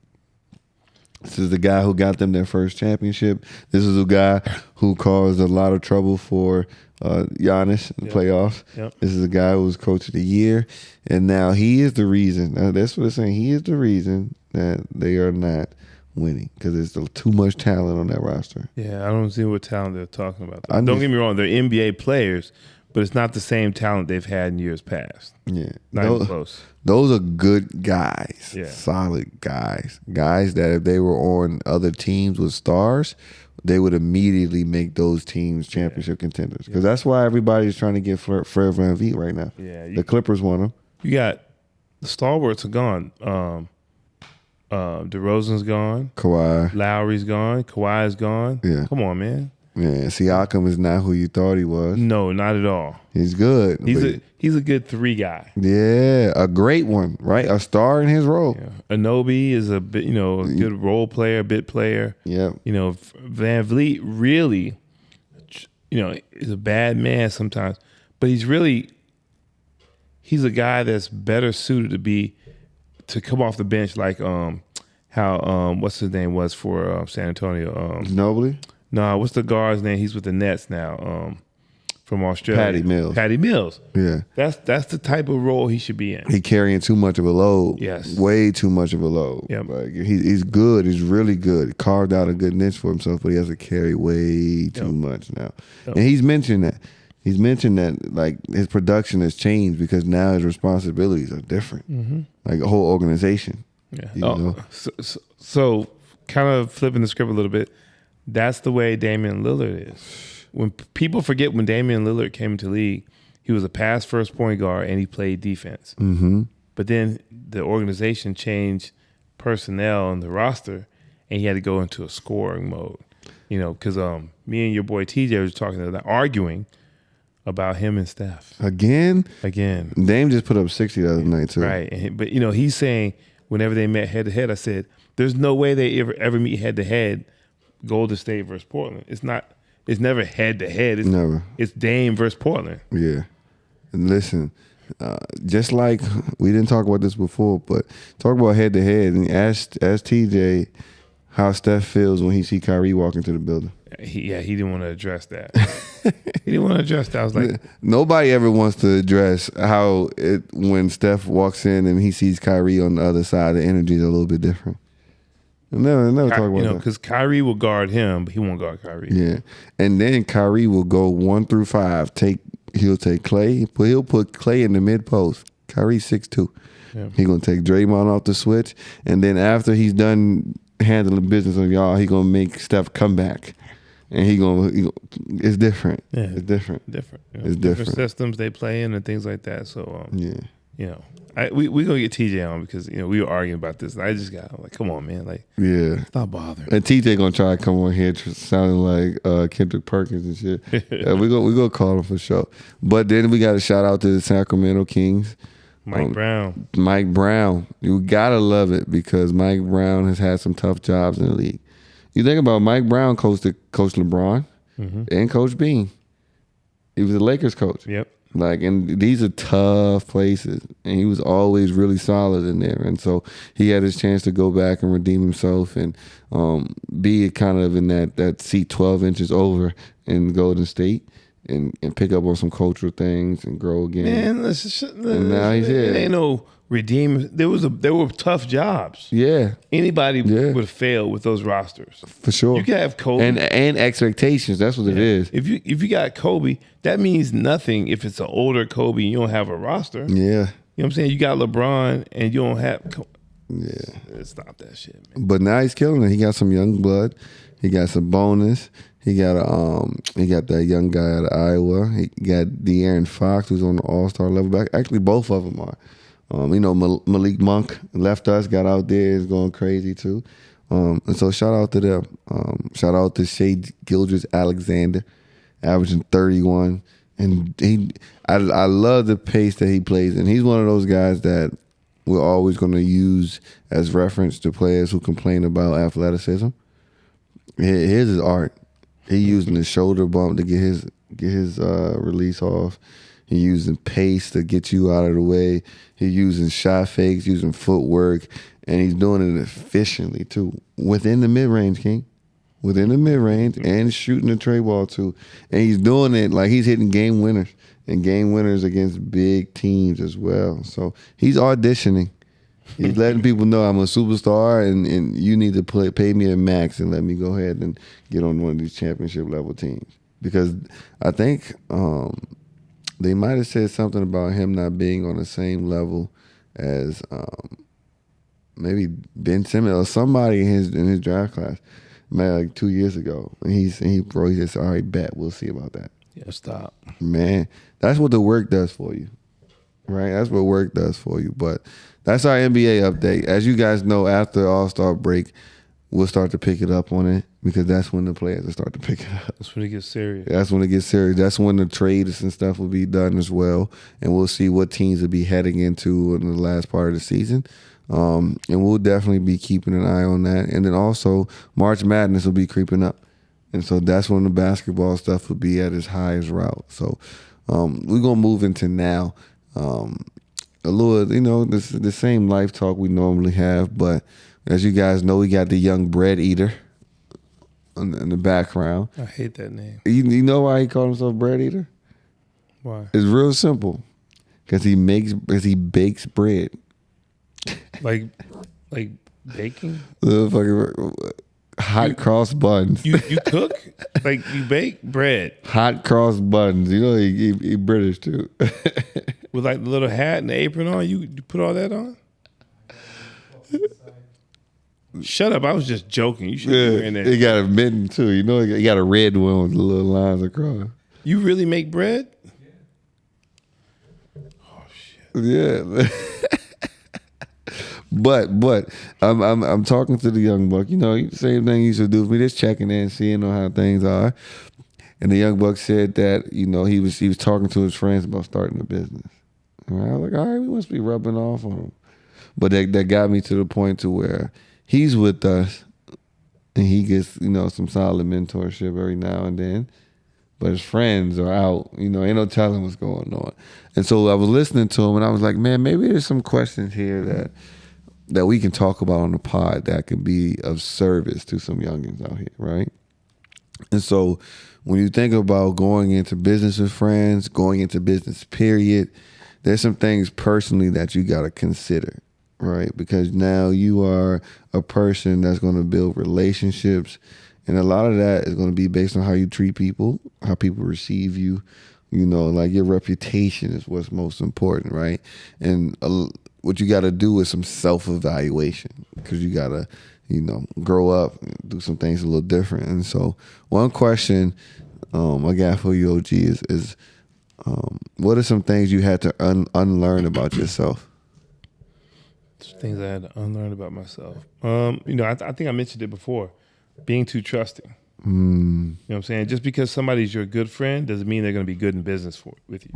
This is the guy who got them their first championship. This is a guy who caused a lot of trouble for Giannis in the playoffs. Yep. This is a guy who was coach of the year. And now he is the reason. That's what they're saying. He is the reason that they are not winning because there's too much talent on that roster. Yeah, I don't see what talent they're talking about. Don't get me wrong. They're NBA players, but it's not the same talent they've had in years past. Yeah. Not even close. Those are good guys. Yeah. Solid guys. Guys that if they were on other teams with stars, they would immediately make those teams championship contenders. Because that's why everybody's trying to get Fred VanVleet right now. Yeah, the Clippers want him. You got the stalwarts are gone. DeRozan's gone. Kawhi. Lowry's gone. Kawhi's gone. Yeah. Come on, man. Yeah, Siakam is not who you thought he was. No, not at all. He's good. He's a good 3 guy. Yeah, a great one, right? A star in his role. Yeah. Anobi is a bit, a good role player, bit player. Yeah. Van Vliet really, is a bad man sometimes, but he's a guy that's better suited to come off the bench like how what's his name was for San Antonio. Ginobili? No, what's the guard's name? He's with the Nets now. From Australia. Patty Mills. Yeah. That's the type of role he should be in. He carrying too much of a load. Yes. Way too much of a load. Yep. Like he's good. He's really good. He carved out a good niche for himself, but he has to carry way too much now. Yep. And he's mentioned that. He's mentioned that like his production has changed because now his responsibilities are different. Mm-hmm. Like a whole organization. Yeah. So kind of flipping the script a little bit, that's the way Damian Lillard is. when people forget when Damian Lillard came into the league, he was a pass first point guard and he played defense. Mm-hmm. But then the organization changed personnel on the roster, and he had to go into a scoring mode. You know, because me and your boy TJ was arguing about him and Steph. Again. Dame just put up 60 the other night too. Right, but you know, he's saying whenever they met head to head, I said, "There's no way they ever meet head to head, Golden State versus Portland. It's never head to head. It's never. It's Dame versus Portland." Yeah, and listen, just like we didn't talk about this before, but talk about head to head and ask TJ how Steph feels when he see Kyrie walk into the building. He didn't want to address that. He didn't want to address that. I was like, nobody ever wants to address how when Steph walks in and he sees Kyrie on the other side, the energy is a little bit different. Never talk about that. Because Kyrie will guard him, but he won't guard Kyrie. Yeah, and then Kyrie will go 1 through 5. He'll take Clay. He'll put Clay in the mid post. Kyrie's 6'2". Yeah. He gonna take Draymond off the switch, and then after he's done handling business on y'all, he gonna make Steph come back, and he gonna it's different. Yeah, it's different. You know, it's different systems they play in and things like that. So yeah, you know, we gonna get TJ on because you know we were arguing about this, and I just got like, come on, man, like stop bothering. And TJ gonna try to come on here sounding like Kendrick Perkins and shit. we gonna call him for sure. But then we got to shout out to the Sacramento Kings. Mike Brown. You gotta love it because Mike Brown has had some tough jobs in the league. You think about Mike Brown coached LeBron and Coach Bean. He was the Lakers coach. Yep. And these are tough places, and he was always really solid in there. And so he had his chance to go back and redeem himself and be kind of in that seat 12 inches over in Golden State. And pick up on some cultural things and grow again. Man, and now he's here. It ain't no redeem. There were tough jobs. Yeah, anybody would have failed with those rosters for sure. You can have Kobe and expectations. That's what it is. If you got Kobe, that means nothing. If it's an older Kobe, and you don't have a roster. Yeah, you know what I'm saying. You got LeBron, and you don't have. Yeah, stop that shit, man. But now he's killing it. He got some young blood. He got some bonus. He got that young guy out of Iowa. He got De'Aaron Fox, who's on the All-Star level back. Actually, both of them are. Malik Monk left us, got out there, is going crazy too. And so shout out to them. Shout out to Shai Gilgeous-Alexander, averaging 31. And I love the pace that he plays. And he's one of those guys that we're always going to use as reference to players who complain about athleticism. His is art. He using the shoulder bump to get his release off. He using pace to get you out of the way. He using shot fakes, using footwork, and he's doing it efficiently too. Within the mid-range, King. Within the mid-range and shooting the tray ball too. And he's doing it like he's hitting game winners and game winners against big teams as well. So he's auditioning. He's letting people know I'm a superstar and you need to pay me a max and let me go ahead and get on one of these championship level teams. Because I think they might have said something about him not being on the same level as maybe Ben Simmons or somebody in his draft class, maybe like 2 years ago. And he just, all right, bet, we'll see about that. Yeah, stop. Man, that's what the work does for you. Right? That's what work does for you. But that's our NBA update. As you guys know, after All-Star break, we'll start to pick it up on it because that's when the players will start to pick it up. That's when it gets serious. That's when it gets serious. That's when the trades and stuff will be done as well. And we'll see what teams will be heading into in the last part of the season. And we'll definitely be keeping an eye on that. And then also, March Madness will be creeping up. And so that's when the basketball stuff will be at its highest route. So we're going to move into now. A little, the same life talk we normally have, but as you guys know, we got the young bread eater in the background. I hate that name. You know why he called himself bread eater? Why? It's real simple. Because he bakes bread. Like baking? The fucking hot cross buns. You cook? Like you bake bread? Hot cross buns. You know he British too. With like the little hat and the apron on, you put all that on? Shut up! I was just joking. You should be wearing that. He got a mitten too. You know, he got a red one with the little lines across. You really make bread? Oh shit! Yeah. But I'm talking to the young buck. You know, same thing he used to do with me. Just checking in, seeing on how things are. And the young buck said that, you know, he was talking to his friends about starting a business. And I was like, all right, we must be rubbing off on him. But that got me to the point to where he's with us and he gets, you know, some solid mentorship every now and then. But his friends are out, you know, ain't no telling what's going on. And so I was listening to him and I was like, man, maybe there's some questions here that we can talk about on the pod that could be of service to some youngins out here, right? And so when you think about going into business with friends, going into business period, there's some things personally that you got to consider, right? Because now you are a person that's going to build relationships, and a lot of that is going to be based on how you treat people, how people receive you, you know, like your reputation is what's most important, right? And what you got to do is some self-evaluation, because you got to, you know, grow up, do some things a little different. And so one question I got for you, OG, is what are some things you had to unlearn about yourself? Things I had to unlearn about myself. You know, I think I mentioned it before. Being too trusting. You know what I'm saying? Just because somebody's your good friend doesn't mean they're going to be good in business with you.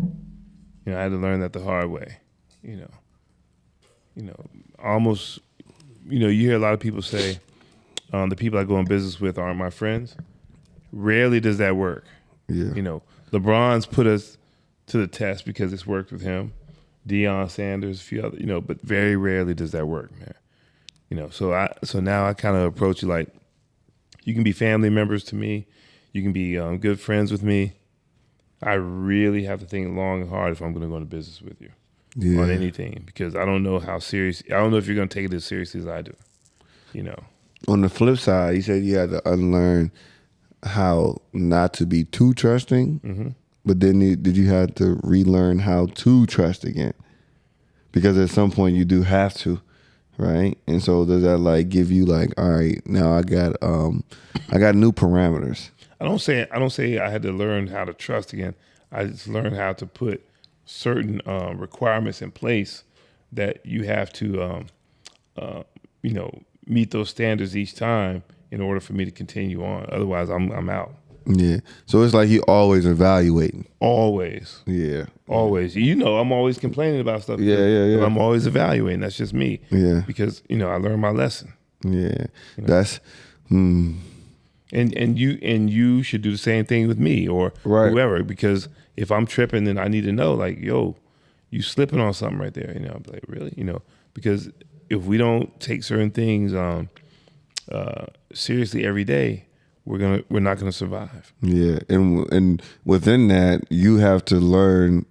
You know, I had to learn that the hard way. You know, almost. You know, you hear a lot of people say, the people I go in business with aren't my friends. Rarely does that work. Yeah. You know, LeBron's put us to the test because it's worked with him. Deion Sanders, a few other, you know, but very rarely does that work, man. You know, so now I kind of approach you like, you can be family members to me. You can be good friends with me. I really have to think long and hard if I'm going to go into business with you. Yeah. On anything, because I don't know how serious. I don't know if you're going to take it as seriously as I do. You know. On the flip side, you said you had to unlearn how not to be too trusting, but then did you have to relearn how to trust again? Because at some point you do have to, right? And so does that like give you like, all right, now I got new parameters. I don't say I had to learn how to trust again. I just learned how to put certain requirements in place that you have to, you know, meet those standards each time in order for me to continue on. Otherwise, I'm out. Yeah. So it's like you always evaluating. Always. Yeah. Always. You know, I'm always complaining about stuff. Yeah. But I'm always evaluating. That's just me. Yeah. Because, you know, I learned my lesson. Yeah. You know? That's. And you should do the same thing with me or whoever, because if I'm tripping, then I need to know, like, yo, you slipping on something right there. You know, I'm like, really? You know, because if we don't take certain things seriously every day, we're not gonna survive. Yeah, and within that, you have to learn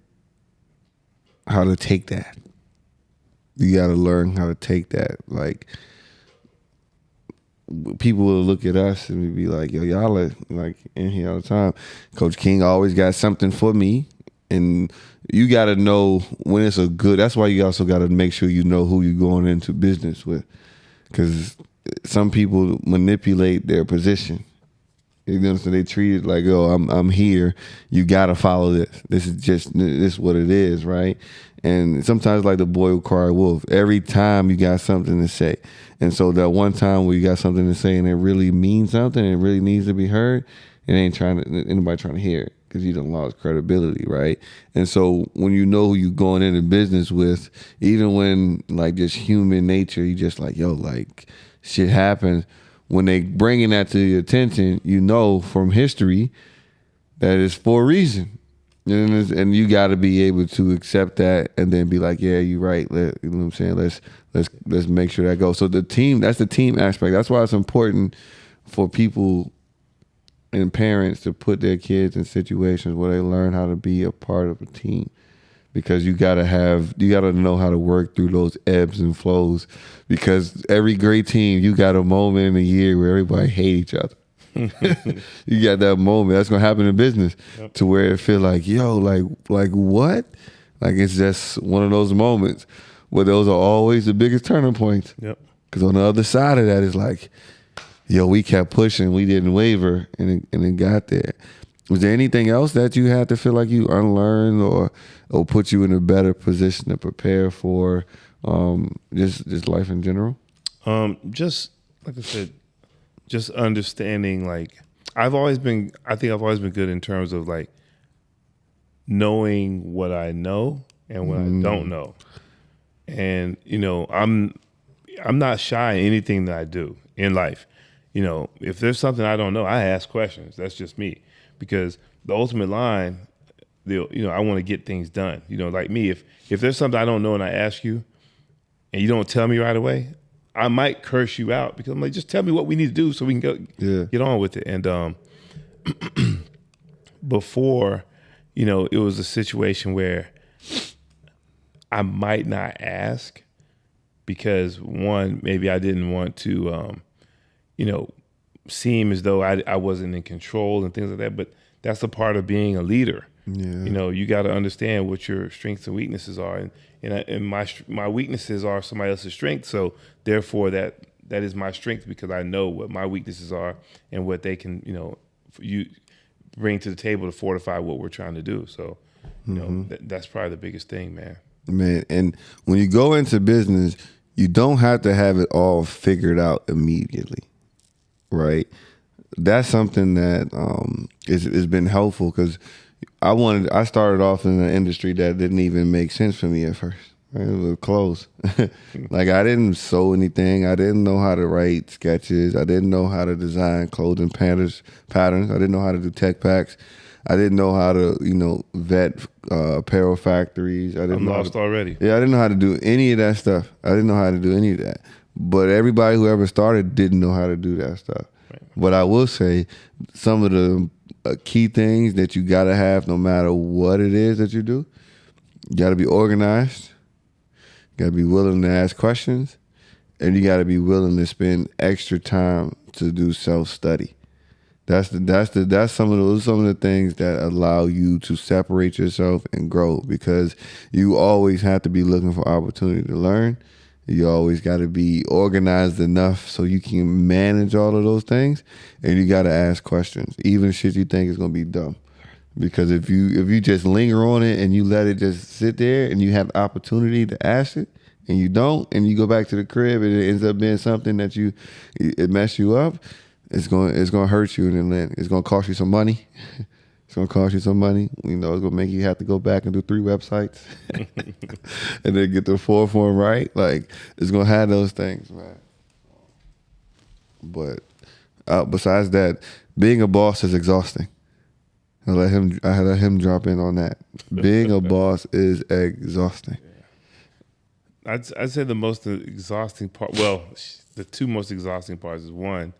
how to take that. You got to learn how to take that. Like, people will look at us and be like, yo, y'all are like in here all the time. Coach King always got something for me. And you got to know when it's a good, that's why you also got to make sure you know who you're going into business with. Because some people manipulate their position. You know, so they treat it like, oh, I'm here. You got to follow this. This is what it is, right? And sometimes like the boy who cried wolf. Every time you got something to say. And so that one time where you got something to say and it really means something, and it really needs to be heard, anybody trying to hear it because you done lost credibility, right? And so when you know who you going into business with, even when like just human nature, you just like, yo, like shit happens. When they bringing that to your attention, you know from history that it's for a reason. And you got to be able to accept that and then be like, yeah, you're right. You know what I'm saying? Let's make sure that goes. So the team, that's the team aspect. That's why it's important for people and parents to put their kids in situations where they learn how to be a part of a team. Because you gotta know how to work through those ebbs and flows. Because every great team, you got a moment in a year where everybody hate each other. You got that moment. That's gonna happen in business. Yep. To where it feel like, yo, like what? Like it's just one of those moments where those are always the biggest turning points. Yep. Because on the other side of that is like, yo, we kept pushing, we didn't waver, and it got there. Was there anything else that you had to feel like you unlearned or put you in a better position to prepare for just life in general? Just like I said, just understanding, like, I think I've always been good in terms of like knowing what I know and what I don't know. And, I'm not shy in anything that I do in life. If there's something I don't know, I ask questions. That's just me. Because the ultimate line, I want to get things done. Like me, if there's something I don't know and I ask you and you don't tell me right away, I might curse you out because I'm like, just tell me what we need to do so we can go get on with it. And before, it was a situation where I might not ask because, one, maybe I didn't want to, seem as though I wasn't in control and things like that. But that's a part of being a leader. Yeah. You got to understand what your strengths and weaknesses are, and my weaknesses are somebody else's strengths. So therefore, that is my strength because I know what my weaknesses are and what they can, you bring to the table to fortify what we're trying to do. So, that's probably the biggest thing, man. Man, and when you go into business, you don't have to have it all figured out immediately, right? That's something that has been helpful because I started off in an industry that didn't even make sense for me at first. Right? It was clothes. Like I didn't sew anything. I didn't know how to write sketches. I didn't know how to design clothing patterns. I didn't know how to do tech packs. I didn't know how to, vet apparel factories. I'm lost already. Yeah, I didn't know how to do any of that stuff. I didn't know how to do any of that. But everybody who ever started didn't know how to do that stuff. Right. But I will say some of the key things that you got to have no matter what it is that you do. You got to be organized. You got to be willing to ask questions. And you got to be willing to spend extra time to do self-study. That's some of the things that allow you to separate yourself and grow because you always have to be looking for opportunity to learn. You always got to be organized enough so you can manage all of those things, and you got to ask questions, even shit you think is gonna be dumb. Because if you just linger on it and you let it just sit there and you have the opportunity to ask it and you don't, and you go back to the crib and it ends up being something that it mess you up. It's gonna hurt you, and then it's gonna cost you some money. It's gonna cost you some money. It's gonna make you have to go back and do 3 websites, and then get the 4th one right. Like it's gonna have those things, man. But besides that, being a boss is exhausting. I let him drop in on that. Being a boss is exhausting. Yeah. I'd say the most exhausting part. Well, the 2 most exhausting parts is one.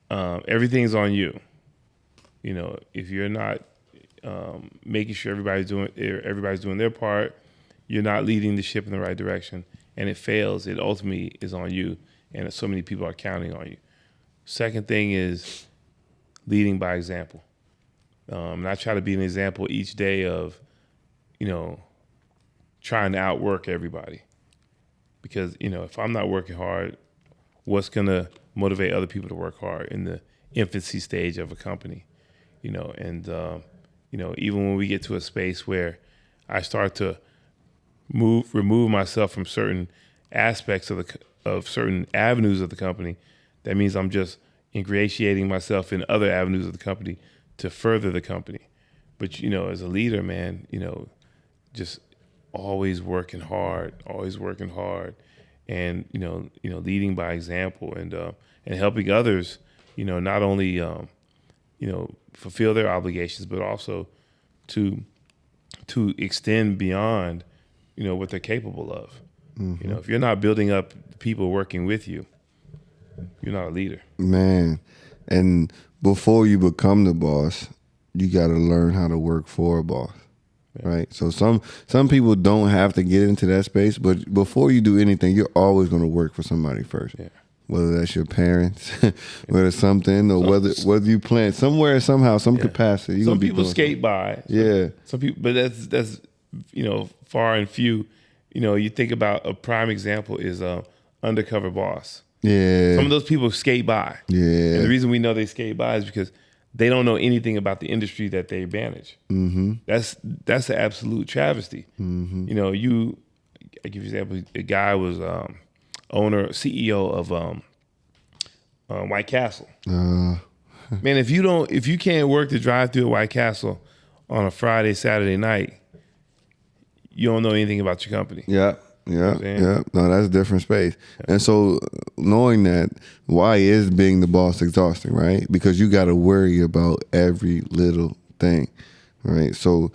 Everything's on you. If you're not making sure everybody's doing their part, you're not leading the ship in the right direction, and it fails, it ultimately is on you, and so many people are counting on you. Second thing is leading by example. And I try to be an example each day of, trying to outwork everybody. Because, if I'm not working hard, what's going to motivate other people to work hard in the infancy stage of a company? Even when we get to a space where I start to remove myself from certain aspects of certain avenues of the company, that means I'm just ingratiating myself in other avenues of the company to further the company. But, as a leader, man, just always working hard, and, leading by example and helping others, not only, fulfill their obligations, but also to extend beyond, what they're capable of. Mm-hmm. If you're not building up people working with you, you're not a leader. Man, and before you become the boss, you got to learn how to work for a boss, right? So some people don't have to get into that space, but before you do anything, you're always going to work for somebody first. Yeah. Whether that's your parents, whether it's something, or whether you plan somewhere, somehow, some capacity. Some people skate by. Yeah. Some people, but that's far and few. You think about a prime example is undercover boss. Yeah. Some of those people skate by. Yeah. And the reason we know they skate by is because they don't know anything about the industry that they manage. Mm-hmm. That's an absolute travesty. Mm-hmm. You know, I give you an example. A guy was CEO of White Castle. Man, if you can't work the drive-through at White Castle on a Friday, Saturday night, you don't know anything about your company. Yeah. No, that's a different space. And so knowing that, why is being the boss exhausting, right? Because you got to worry about every little thing, right? So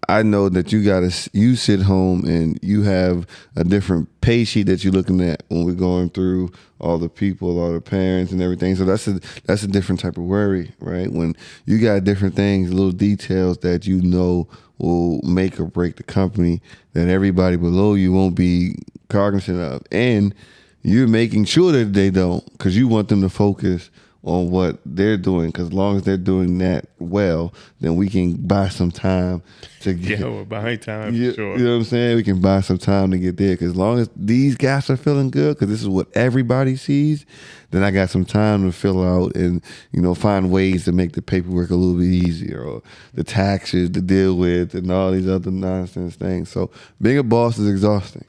I know that you sit home and you have a different pay sheet that you're looking at when we're going through all the people, all the parents and everything. So that's a different type of worry, right? When you got different things, little details that you know will make or break the company that everybody below you won't be cognizant of. And you're making sure that they don't, because you want them to focus on what they're doing, because as long as they're doing that well, then we can buy some time to get. Yeah, we're buying time for sure. You know what I'm saying? We can buy some time to get there, because as long as these guys are feeling good, because this is what everybody sees, then I got some time to fill out and, you know, find ways to make the paperwork a little bit easier, or the taxes to deal with, and all these other nonsense things. So being a boss is exhausting,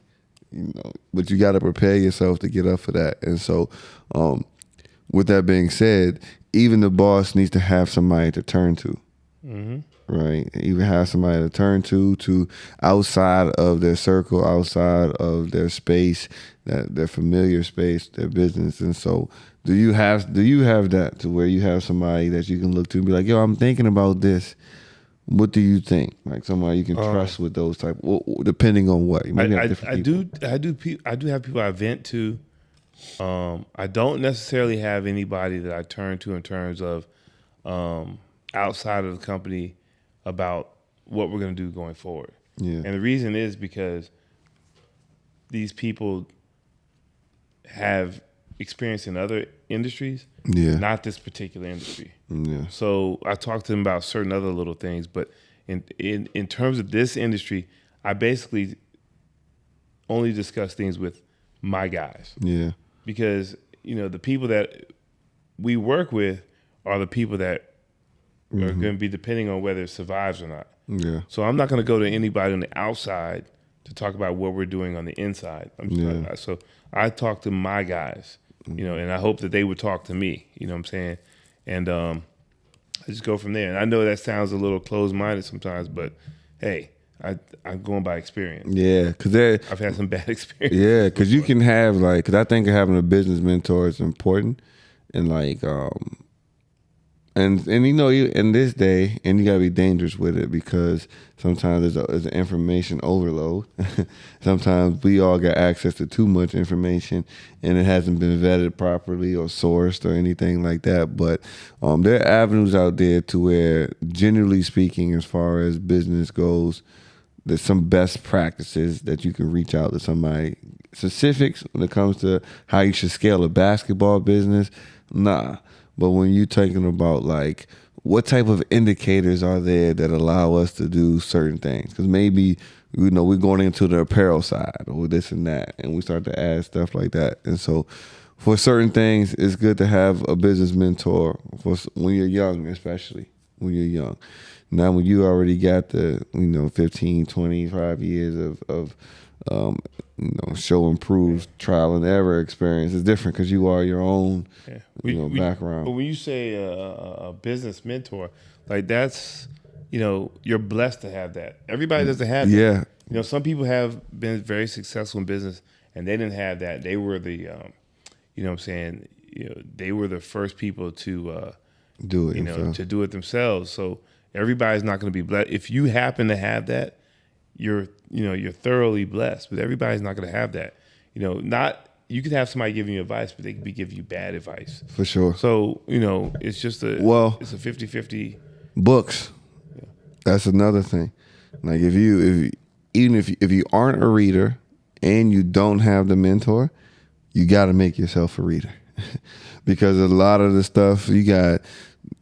you know, but you got to prepare yourself to get up for that. And so, with that being said, even the boss needs to have somebody to turn to, right? Even have somebody to turn to outside of their circle, outside of their space, their familiar space, their business. And so, do you have that to where you have somebody that you can look to and be like, yo, I'm thinking about this. What do you think? Like somebody you can trust with those type, depending on what. I do have people I vent to. I don't necessarily have anybody that I turn to in terms of outside of the company about what we're going to do going forward. Yeah. And the reason is because these people have experience in other industries, not this particular industry. Yeah. So I talk to them about certain other little things, but in terms of this industry, I basically only discuss things with my guys. Yeah. Because, you know, the people that we work with are the people that are going to be depending on whether it survives or not. Yeah. So I'm not going to go to anybody on the outside to talk about what we're doing on the inside. So I talk to my guys, you know, and I hope that they would talk to me, you know what I'm saying? And I just go from there. And I know that sounds a little closed-minded sometimes, but hey, I'm going by experience. Yeah, because I've had some bad experience. Yeah, because you can have because I think having a business mentor is important, and and you know, in this day, and you gotta be dangerous with it, because sometimes there's an information overload. Sometimes we all got access to too much information, and it hasn't been vetted properly or sourced or anything like that. But there are avenues out there to where, generally speaking, as far as business goes, there's some best practices that you can reach out to somebody. Specifics when it comes to how you should scale a basketball business, nah. But when you're talking about like what type of indicators are there that allow us to do certain things, because maybe, you know, we're going into the apparel side or this and that, and we start to add stuff like that. And so for certain things, it's good to have a business mentor when you're young, especially when you're young. Now, when you already got the, 15, 25 years of show improved trial and error experience, it's different because you are your own, background. But when you say a business mentor, like that's, you're blessed to have that. Everybody doesn't have that. Yeah. Some people have been very successful in business and they didn't have that. They were the, they were the first people to do it, to do it themselves. So everybody's not going to be blessed. If you happen to have that, you're thoroughly blessed. But everybody's not going to have that. You could have somebody giving you advice, but they could be giving you bad advice. For sure. So, it's just it's a 50-50. Books. Yeah. That's another thing. Like if you aren't a reader and you don't have the mentor, you got to make yourself a reader. Because a lot of the stuff you got,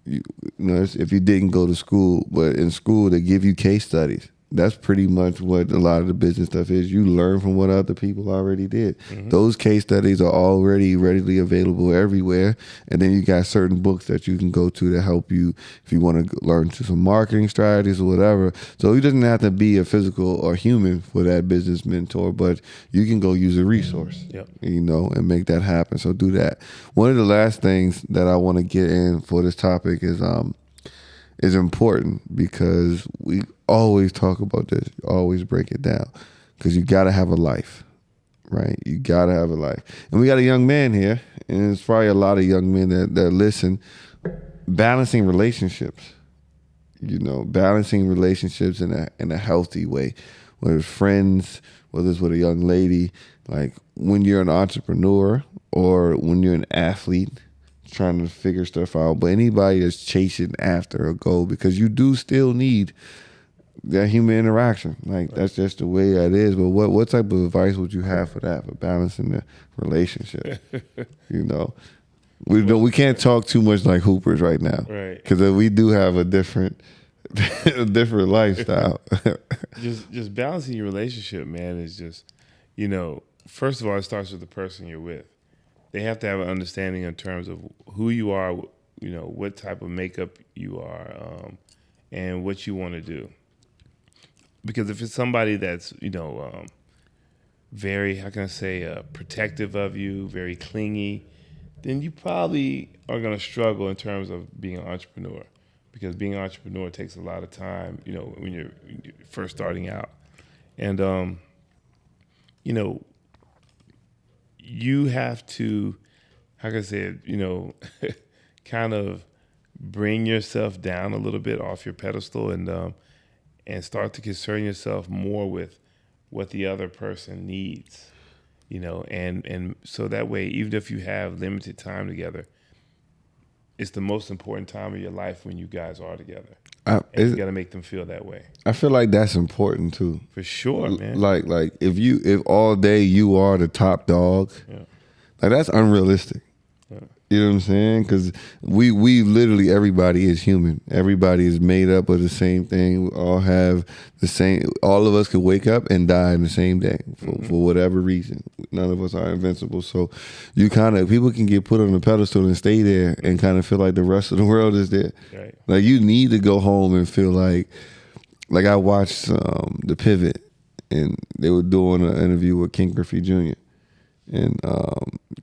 if you didn't go to school, but in school they give you case studies. That's pretty much what a lot of the business stuff is. You learn from what other people already did. Mm-hmm. Those case studies are already readily available everywhere. And then you got certain books that you can go to help you if you want to learn some marketing strategies or whatever. So it doesn't have to be a physical or human for that business mentor, but you can go use a resource, and make that happen. So do that. One of the last things that I want to get in for this topic is important, because we always talk about this, always break it down, because you got to have a life, right? You got to have a life. And we got a young man here, and there's probably a lot of young men that listen, balancing relationships, balancing relationships in a healthy way, whether it's friends, whether it's with a young lady, like when you're an entrepreneur or when you're an athlete, trying to figure stuff out, but anybody that's chasing after a goal, because you do still need that human interaction. Like that's just the way that is. But what type of advice would you have for that, for balancing the relationship? We can't talk too much like hoopers right now, right? Because we do have a different lifestyle. just balancing your relationship, man, is just first of all, it starts with the person you're with. They have to have an understanding in terms of who you are, what type of makeup you are, and what you want to do. Because if it's somebody that's, very, protective of you, very clingy, then you probably are going to struggle in terms of being an entrepreneur. Because being an entrepreneur takes a lot of time, when you're first starting out. And, you have to, kind of bring yourself down a little bit off your pedestal and start to concern yourself more with what the other person needs, and so that way, even if you have limited time together, it's the most important time of your life when you guys are together. You got to make them feel that way. I feel like that's important too. For sure, man. Like if all day you are the top dog, like that's unrealistic. Yeah. You know what I'm saying? Because we literally, everybody is human. Everybody is made up of the same thing. We all have the same. All of us could wake up and die in the same day for whatever reason. None of us are invincible. So people can get put on a pedestal and stay there and kind of feel like the rest of the world is there. Right. Like you need to go home and feel like I watched The Pivot, and they were doing an interview with King Griffey Jr. And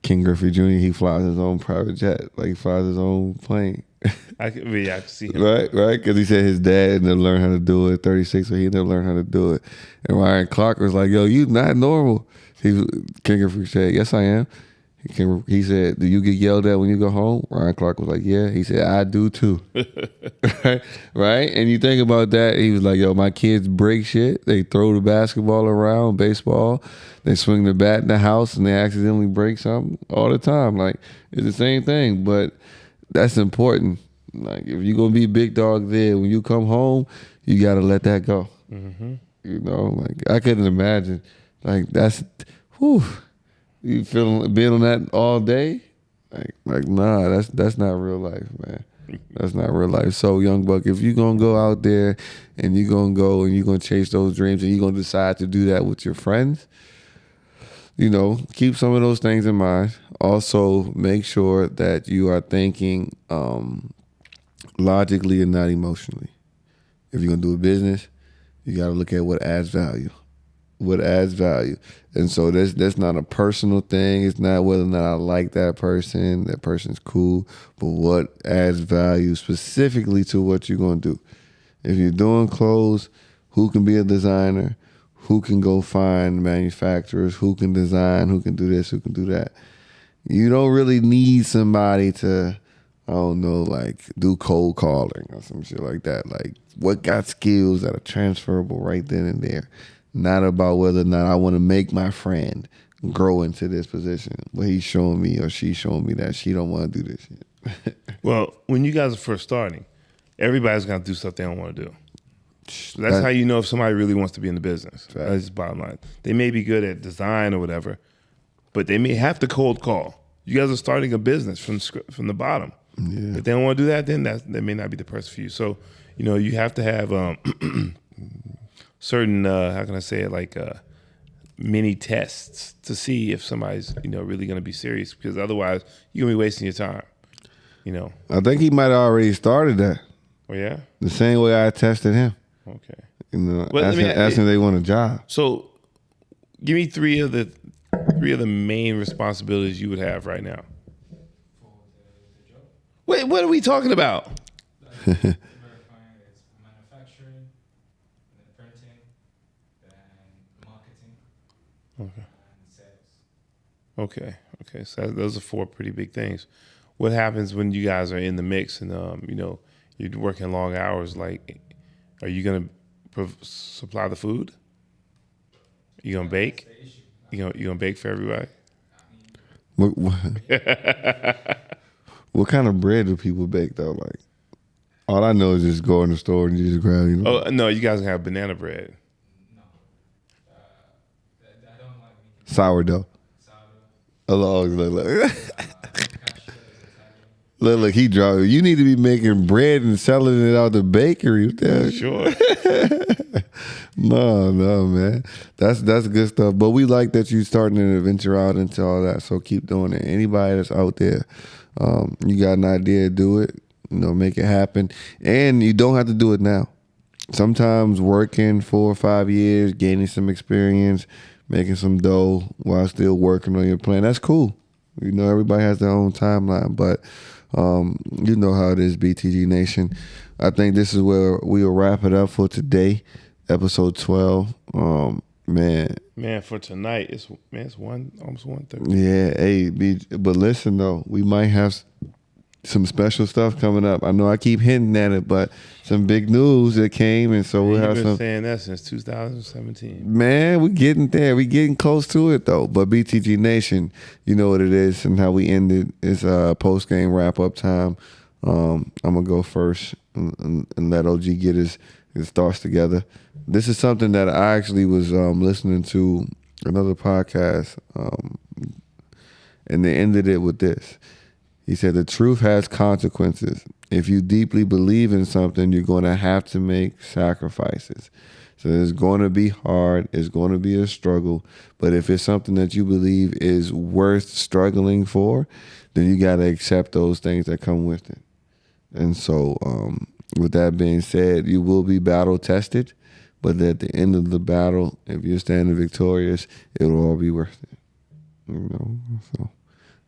King Griffey Jr., he flies his own private jet, like he flies his own plane. I can see him. Right? Because he said his dad never learned how to do it, 36, so he never learned how to do it. And Ryan Clark was like, yo, you not normal. King Griffey said, yes, I am. He said, do you get yelled at when you go home? Ryan Clark was like, yeah. He said, I do too. Right? And you think about that, he was like, yo, my kids break shit. They throw the basketball around, baseball. They swing the bat in the house and they accidentally break something all the time. Like, it's the same thing, but that's important. Like, if you're going to be big dog there, when you come home, you got to let that go. Mm-hmm. Like, I couldn't imagine. Like, that's, whew. You being on that all day? Like nah, that's not real life, man. That's not real life. So, young buck, if you're gonna go out there and you're gonna chase those dreams and you're gonna decide to do that with your friends, keep some of those things in mind. Also, make sure that you are thinking logically and not emotionally. If you're gonna do a business, you gotta look at what adds value. And so that's not a personal thing. It's not whether or not I like that person's cool, but what adds value specifically to what you're going to do. If you're doing clothes, who can be a designer? Who can go find manufacturers? Who can design? Who can do this? Who can do that? You don't really need somebody to, I don't know, like do cold calling or some shit like that. Like, what got skills that are transferable right then and there? Not about whether or not I want to make my friend grow into this position, but he's showing me or she's showing me that she don't want to do this shit. Well, when you guys are first starting, everybody's going to do stuff they don't want to do. So that's how you know if somebody really wants to be in the business. Right. That's the bottom line. They may be good at design or whatever, but they may have to cold call. You guys are starting a business from the bottom. Yeah. If they don't want to do that, then that may not be the person for you. So, you have to have certain how can I say it, like mini tests to see if somebody's really going to be serious, because otherwise you're gonna be wasting your time. I think he might have already started that. Oh yeah, the same way I tested him. okay. Well, asking if they want a job. So, give me three of the main responsibilities you would have right now. For the job. Wait, what are we talking about? Verifying its manufacturing, then printing, then marketing, and sales. Okay. So those are four pretty big things. What happens when you guys are in the mix and you're working long hours? Like, are you gonna supply the food? You gonna bake? You gonna bake for everybody? What kind of bread do people bake though? Like, all I know is just go in the store and you just grab. Oh no, you guys have banana bread. No. I don't like making Sourdough. Look. Look, he dropped. You need to be making bread and selling it out the bakery. Sure. No, man. That's good stuff. But we like that you starting to venture out into all that. So keep doing it. Anybody that's out there, you got an idea, do it. Make it happen. And you don't have to do it now. Sometimes working 4 or 5 years, gaining some experience, making some dough while still working on your plan, that's cool. Everybody has their own timeline, but you know how it is, BTG Nation. I think this is where we'll wrap it up for today, episode 12. Man, for tonight, it's almost 1:30. Yeah, hey, but listen though, we might have some special stuff coming up. I know I keep hinting at it, but some big news that came, and so we'll have some. You've been saying that since 2017. Man, we're getting there. We're getting close to it though. But BTG Nation, you know what it is and how we ended. It's post game wrap up time. I'm gonna go first and let OG get his thoughts together. This is something that I actually was listening to another podcast, and they ended it with this. He said, the truth has consequences. If you deeply believe in something, you're going to have to make sacrifices. So it's going to be hard. It's going to be a struggle. But if it's something that you believe is worth struggling for, then you got to accept those things that come with it. And so with that being said, you will be battle tested. But at the end of the battle, if you're standing victorious, it'll all be worth it. So.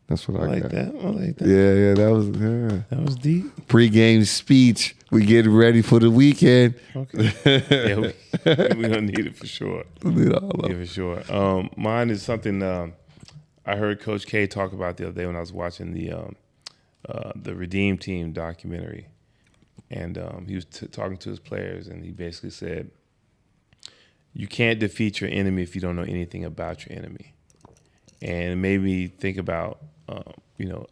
That's what I got. I like that. Yeah, That was deep. Pre-game speech. We getting ready for the weekend. Okay. Yeah, we're gonna need it for sure. For sure. Mine is something I heard Coach K talk about the other day when I was watching the Redeem Team documentary, and he was talking to his players, and he basically said, "You can't defeat your enemy if you don't know anything about your enemy." And it made me think about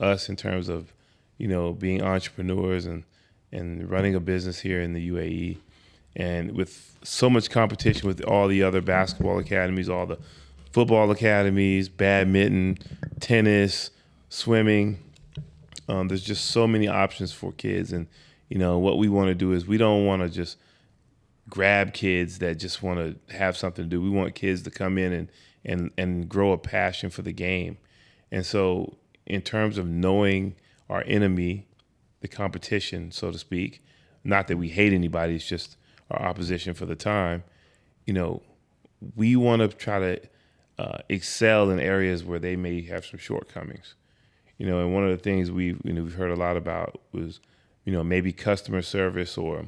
us in terms of being entrepreneurs and running a business here in the UAE, and with so much competition with all the other basketball academies, all the football academies, badminton, tennis, swimming. There's just so many options for kids, and what we want to do is we don't want to just grab kids that just want to have something to do. We want kids to come in and grow a passion for the game. And so in terms of knowing our enemy, the competition, so to speak, not that we hate anybody, it's just our opposition for the time, we want to try to excel in areas where they may have some shortcomings. And one of the things we've heard a lot about was, maybe customer service or,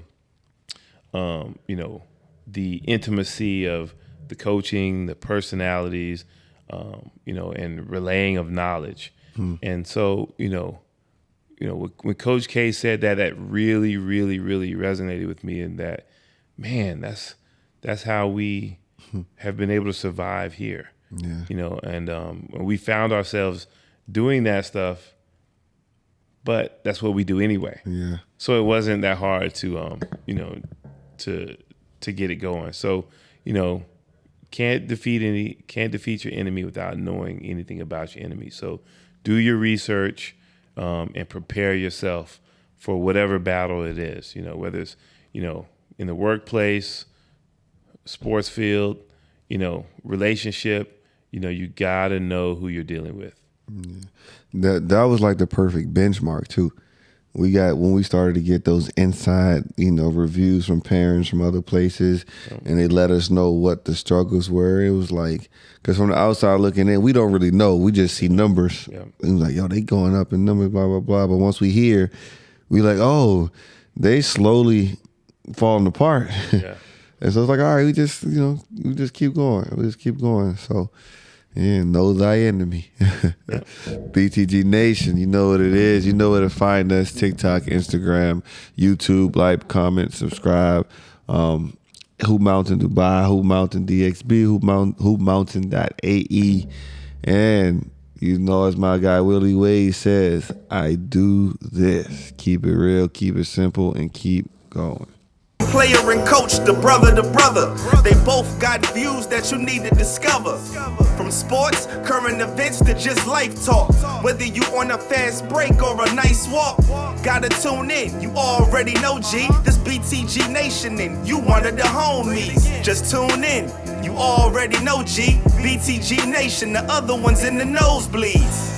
the intimacy of the coaching, the personalities, and relaying of knowledge. And so, when Coach K said that, that really, really, really resonated with me. And that, man, that's how we have been able to survive here. Yeah. And we found ourselves doing that stuff, but that's what we do anyway. Yeah. So it wasn't that hard to, to get it going. So, can't defeat your enemy without knowing anything about your enemy. So do your research and prepare yourself for whatever battle it is, whether it's, in the workplace, sports field, relationship, you gotta know who you're dealing with. That was like the perfect benchmark too. When we started to get those inside, reviews from parents from other places, and they let us know what the struggles were. It was like, because from the outside looking in, we don't really know. We just see numbers. Yeah. It was like, yo, they going up in numbers, blah, blah, blah. But once we hear, we like, oh, they slowly falling apart. Yeah. And so it's like, all right, we just keep going. We just keep going. So, yeah, know thy enemy. BTG Nation, you know what it is. You know where to find us. TikTok, Instagram, YouTube, like, comment, subscribe. Who Mountain Dubai, Who Mountain DXB, Who Mountain.ae. And as my guy Willie Wade says, I do this. Keep it real, keep it simple, and keep going. Player and coach, the brother to brother. They both got views that you need to discover. From sports, current events to just life talk. Whether you on a fast break or a nice walk, gotta tune in. You already know, G. This BTG Nation and you one of the homies. Just tune in. You already know, G. BTG Nation, the other ones in the nosebleeds.